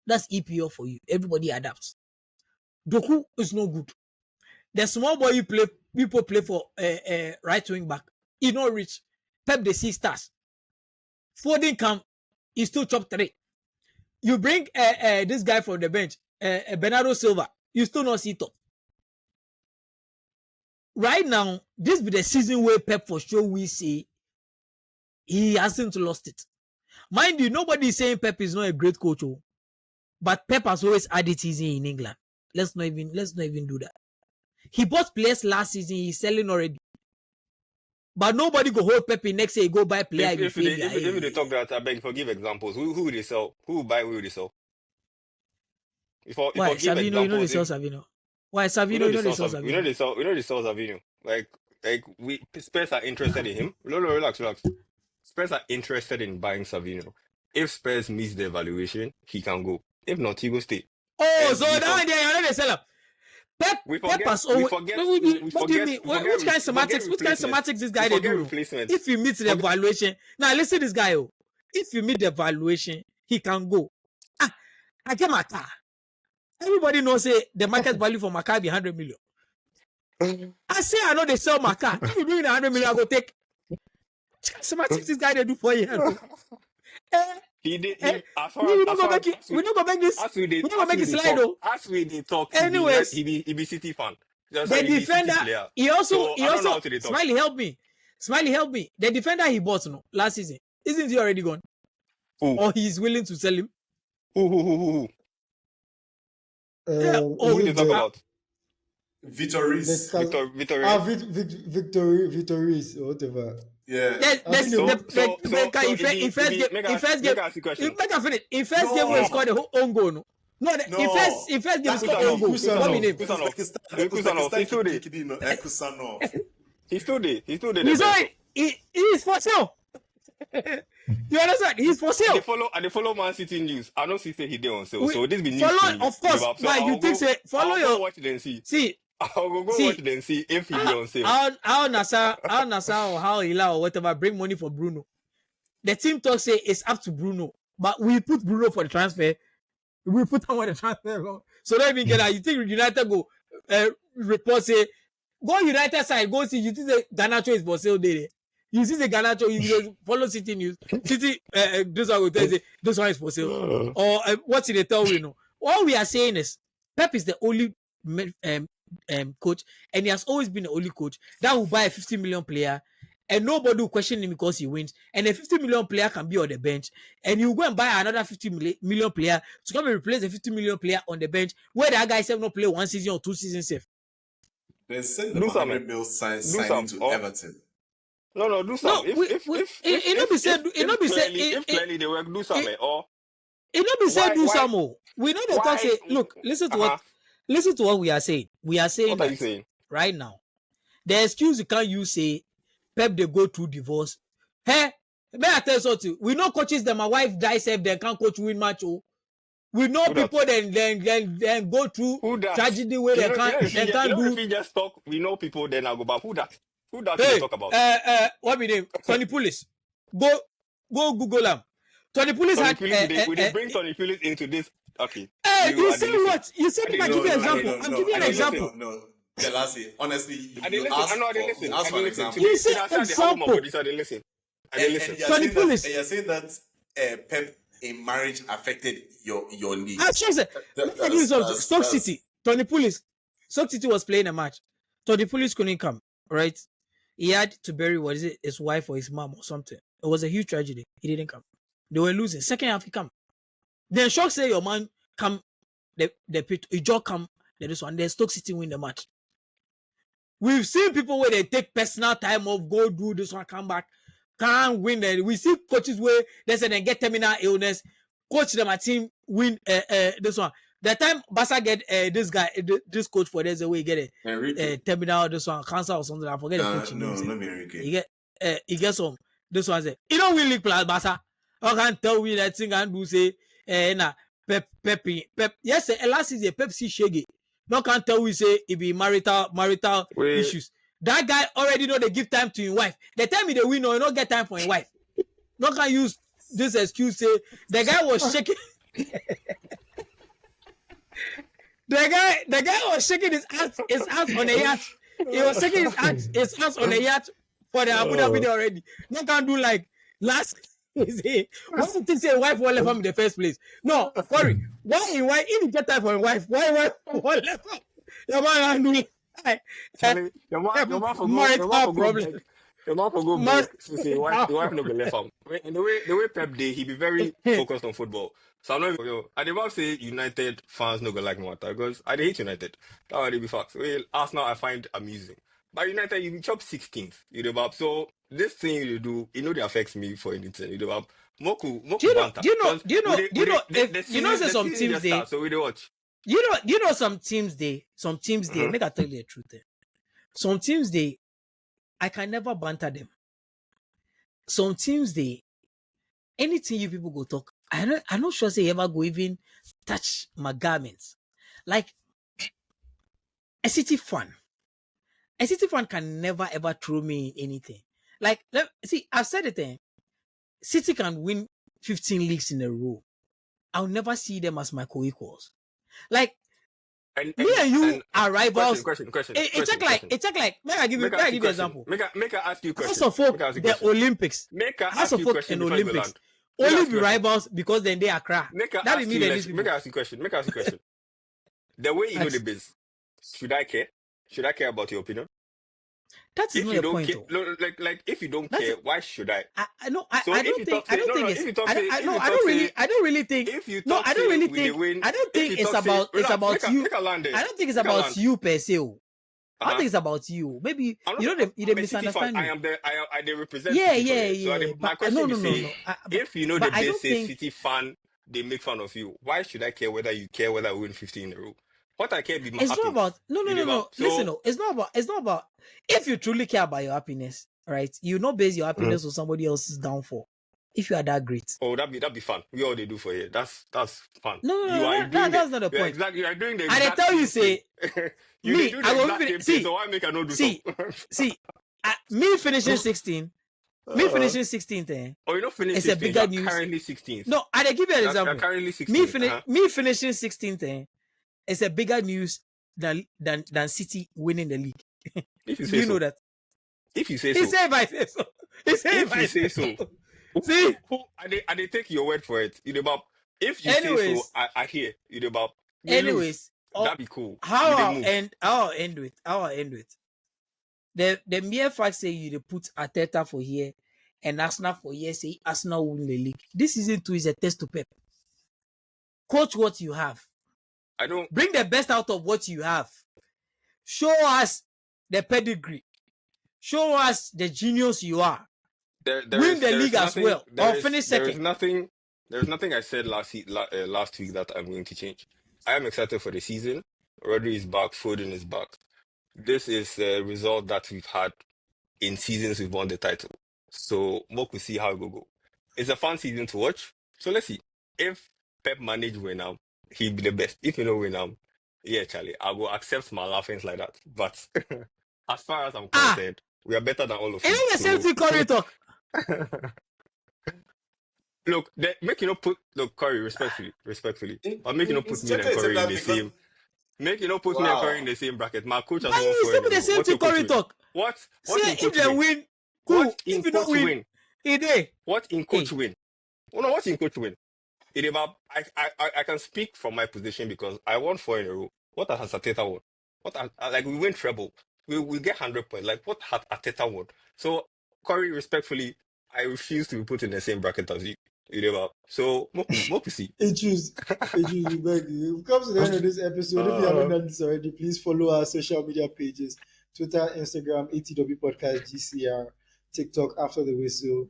Speaker 2: That's EPL for you. Everybody adapts. Doku is no good. The small boy you play people play for right wing back. He not reach. Pep the 6 stars. Foden come, he still chop 3. You bring this guy from the bench, Bernardo Silva, you still not see top. Right now, this be the season where Pep for sure we say he hasn't lost it. Mind you, nobody is saying Pep is not a great coach, but Pep has always had it easy in England. Let's not even do that. He bought players last season, he's selling already. But nobody go hold Pep next year, he go buy player.
Speaker 4: If they talk that, I beg, forgive examples. Who will they sell? Who will buy? Who will they sell?
Speaker 2: Why Savino? You know they sell Savino. Why Savino? You know they sell Savino.
Speaker 4: You know they sell Savino. Like we Spurs are interested in him. No, relax. Spurs are interested in buying Savino. If Spurs meets the evaluation, he can go. If not, he will stay.
Speaker 2: Oh, and so now they sell him. Pep has always. What do you mean? Which kind of semantics this guy they do? If he meets the evaluation, now listen to this guy. If you meet the evaluation, he can go. I get my car. Everybody knows the market value for my car be 100 million. I say I know they sell my car. If you bring the 100 million, I go take. Semantics this guy they do for you.
Speaker 4: He did.
Speaker 2: We don't go make this. We don't go make it slide though.
Speaker 4: As we did talk.
Speaker 2: Anyways,
Speaker 4: he be City fan.
Speaker 2: The defender. He also. Smyly help me. The defender he bought last season, isn't he already gone? Or he's willing to sell him?
Speaker 4: Who? Who did they talk about?
Speaker 3: Vitoris.
Speaker 1: Vitoris or whatever.
Speaker 3: Yeah.
Speaker 2: In first game we scored the own goal. No, in first game we scored own goal. What name?
Speaker 4: He's still there.
Speaker 2: He's for sale. You understand? He's for sale.
Speaker 4: They follow Man City news. I don't see he did on sale. So this be news.
Speaker 2: Follow, of course. But you think say follow your
Speaker 4: watch it and see.
Speaker 2: See.
Speaker 4: I'll go watch it and see if he on sale.
Speaker 2: How Nassau or how Hila or whatever bring money for Bruno. The team talk say it's up to Bruno, but we put Bruno for the transfer. We put him on the transfer. So don't even get that. You think United go report say go United side go see you think the Garnacho is for sale there. You see the Garnacho, you follow City news. City this one will tell you this one is for sale. Or what did they tell you? Know? All we are saying is Pep is the only coach, and he has always been the only coach that will buy a 50 million player and nobody will question him because he wins, and a 50 million player can be on the bench and you go and buy another 50 million player to come and replace the 50 million player on the bench where that guy said not play 1 season or 2 seasons safe.
Speaker 3: Then send the 100 million signing to Everton.
Speaker 4: No, do something. If clearly they work, do something. Or
Speaker 2: it not be said do something. We know the talk say look, listen to what we are saying. We are saying
Speaker 4: what are you saying?
Speaker 2: Right now. The excuse you can't use say Pep they go through divorce. Hey, may I tell you something? We know coaches that my wife dies if they can't coach win match. We know people then go through tragedy where they can't do.
Speaker 4: If we just talk, we know people then I'll go back. Who that you talk about?
Speaker 2: What be name? Tony Pulis. Go Google him. Tony Pulis had
Speaker 4: we did bring Tony Pulis into this. Okay.
Speaker 2: You said what? You said I give you an example. I'm giving you an example.
Speaker 3: No. Delasi, honestly, you
Speaker 4: ask for an example.
Speaker 2: You said example.
Speaker 4: I didn't listen.
Speaker 2: Tony Pulis.
Speaker 3: And you're saying that Pep in marriage affected your league.
Speaker 2: I'm sure. Stoke City. Tony Pulis. Stoke City was playing a match. Tony Pulis couldn't come. Right? He had to bury his wife or his mom or something. It was a huge tragedy. He didn't come. They were losing. Second half he come. Then Shock say your man come. The pit. He just come. This one. Then Stoke City win the match. We've seen people where they take personal time off, go do this one, come back, can't win. We see coaches where they say they get terminal illness, coach them a team win this one. The time Basa get this guy, this coach for there's a way he get a terminal this one, cancer or something. I forget the coach.
Speaker 3: No, let me Enrique.
Speaker 2: He get some. This one say, you don't win league plus Basa. I can't tell me that thing and do say, Pep. Yes, last season Pep see Shaggy. No can't tell we say it be marital issues. That guy already know they give time to his wife. The time he they win, no, he don't get time for his wife. No can use this excuse say the guy was shaking. The guy was shaking his ass on the yacht. He was taking his hands on the yacht for the Abu Dhabi day already. No can do like last. What did he say? Wife won't left him in the first place. No, Corey. Why? If you get time for a wife, why won't left him? Your man do.
Speaker 4: Charlie, your man for go beg. Your man for go beg. So say the wife no go left him. And the way Pep day, he be very focused on football. So I'm not even, I did not say United fans no go like no matter because I hate United. That would be facts. Well, Arsenal I find amusing. But United, you chop 16th, you know, Bob. So this thing you do, they affects me for anything, you know, Bob. Moku banter.
Speaker 2: Some teams they
Speaker 4: so we do watch.
Speaker 2: You know some teams they make I tell you the truth there. Some teams I can never banter them. Some teams anything you people go talk, I'm not sure say ever go even touch my garments. Like a City fan can never ever throw me anything. Like, see, I've said it there. City can win 15 leagues in a row. I'll never see them as my co-equals. Like, me and you are rivals.
Speaker 4: Question.
Speaker 2: It's like, may I give you an example?
Speaker 4: Make I ask you a question.
Speaker 2: House of Folk, the Olympics. House of Folk and Olympics. Only be rivals because then they are cry. That is me.
Speaker 4: Make I ask you a question. The way you know the biz, should I care? Should I care about your opinion?
Speaker 2: That's not the point.
Speaker 4: Like if you don't care, why should I?
Speaker 2: I don't think it's about you. I don't think it's about you per se. I don't think it's about you. Maybe you misunderstand me.
Speaker 4: I represent.
Speaker 2: Yeah.
Speaker 4: So my question is, if you know the basic City fan, they make fun of you. Why should I care whether you care whether we win 15 in a row? What I care be my
Speaker 2: It's
Speaker 4: happiness.
Speaker 2: not about no.
Speaker 4: So,
Speaker 2: Listen, it's not about if you truly care about your happiness, right? You not base your happiness on somebody else's downfall. If you are that great.
Speaker 4: Oh, that'd be fun. We all they do for you. That's fun.
Speaker 2: No, that's not the point.
Speaker 4: Exactly, you are doing the
Speaker 2: exact
Speaker 4: exact
Speaker 2: I tell you say
Speaker 4: me, I will see. So why make I not do
Speaker 2: see, me finishing 16. Me finishing 16th.
Speaker 4: Oh, you're not finishing.
Speaker 2: It's 16th. A bigger news.
Speaker 4: Currently 16th.
Speaker 2: No, I give you an example.
Speaker 4: Currently 16th.
Speaker 2: Me finishing 16th. It's a bigger news than City winning the league.
Speaker 4: If you say
Speaker 2: know that.
Speaker 4: If you say so.
Speaker 2: He said if I say so.
Speaker 4: If you say so.
Speaker 2: See?
Speaker 4: I they take your word for it. You know, Bob. If you say so, I hear. You know, Bob.
Speaker 2: Anyways.
Speaker 4: That'd be cool.
Speaker 2: I'll end with. The mere fact say you put Arteta for here and Arsenal for here, say Arsenal win the league. This season 2 is a test to Pep. Coach what you have.
Speaker 4: I don't
Speaker 2: bring the best out of what you have. Show us the pedigree. Show us the genius you are. Win the league as well, or finish second.
Speaker 4: There's nothing I said last week that I'm going to change. I am excited for the season. Rodri is back. Foden is back. This is a result that we've had in seasons we've won the title. So we'll see how it will go. It's a fun season to watch. So let's see. If Pep manage win now, he'll be the best. If you know win now, yeah, Charlie, I will accept my laughings like that. But as far as I'm concerned, we are better than all of you.
Speaker 2: Ain't the same thing Corey talk.
Speaker 4: Look, make you not put Corey respectfully, but make you not put me and Corey in the same. Make you not put me and Corey in the same bracket. My coach has won
Speaker 2: for
Speaker 4: you.
Speaker 2: Still the same thing Corey talk.
Speaker 4: What?
Speaker 2: Say if they win, cool.
Speaker 4: What in
Speaker 2: if you don't win,
Speaker 4: what in coach win? Oh no, what in coach win? I can speak from my position because I won 4 in a row. What has Arteta won? Like we win treble. We get 100 points. Like what had Arteta won? So Corey, respectfully, I refuse to be put in the same bracket as you. So Moku see.
Speaker 1: Choose, we beg you. We've come to the end of this episode. If you haven't done this already, please follow our social media pages: Twitter, Instagram, ATW Podcast, GCR, TikTok, After the Whistle.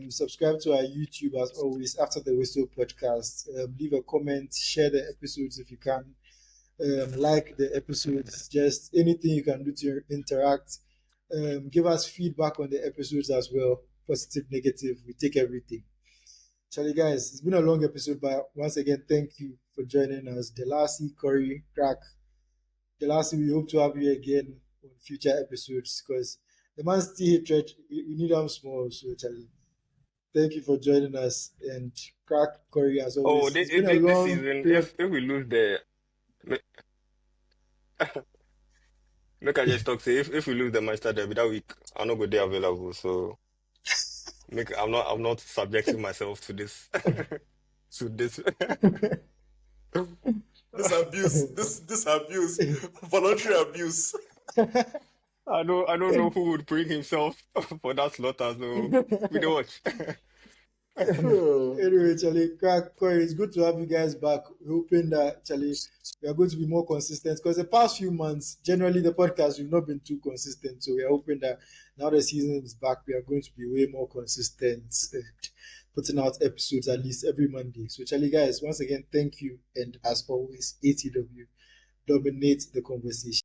Speaker 1: Subscribe to our YouTube as always, After the Whistle Podcast. Leave a comment, share the episodes if you can. Like the episodes, just anything you can do to interact. Give us feedback on the episodes as well, positive, negative. We take everything. Charlie, guys, it's been a long episode, but once again, thank you for joining us. Delasi, Corey, Crack. Delasi, we hope to have you again on future episodes because the man still hatred. We need them small, so Charlie. Thank you for joining us and Crack, Corey, as always.
Speaker 4: This season, if we lose the Make I just talk say if we lose the Manchester derby that week, I'm not going to be available. So I'm not subjecting myself to this to this.
Speaker 3: This abuse, this abuse, voluntary abuse.
Speaker 4: I don't know who would bring himself for that slaughter. So we don't watch.
Speaker 1: Anyway, Charlie, Corey, it's good to have you guys back. We're hoping that, Charlie, we are going to be more consistent because the past few months, generally, the podcast, we've not been too consistent. So we are hoping that now the season is back, we are going to be way more consistent, putting out episodes at least every Monday. So, Charlie, guys, once again, thank you. And as always, ATW, dominate the conversation.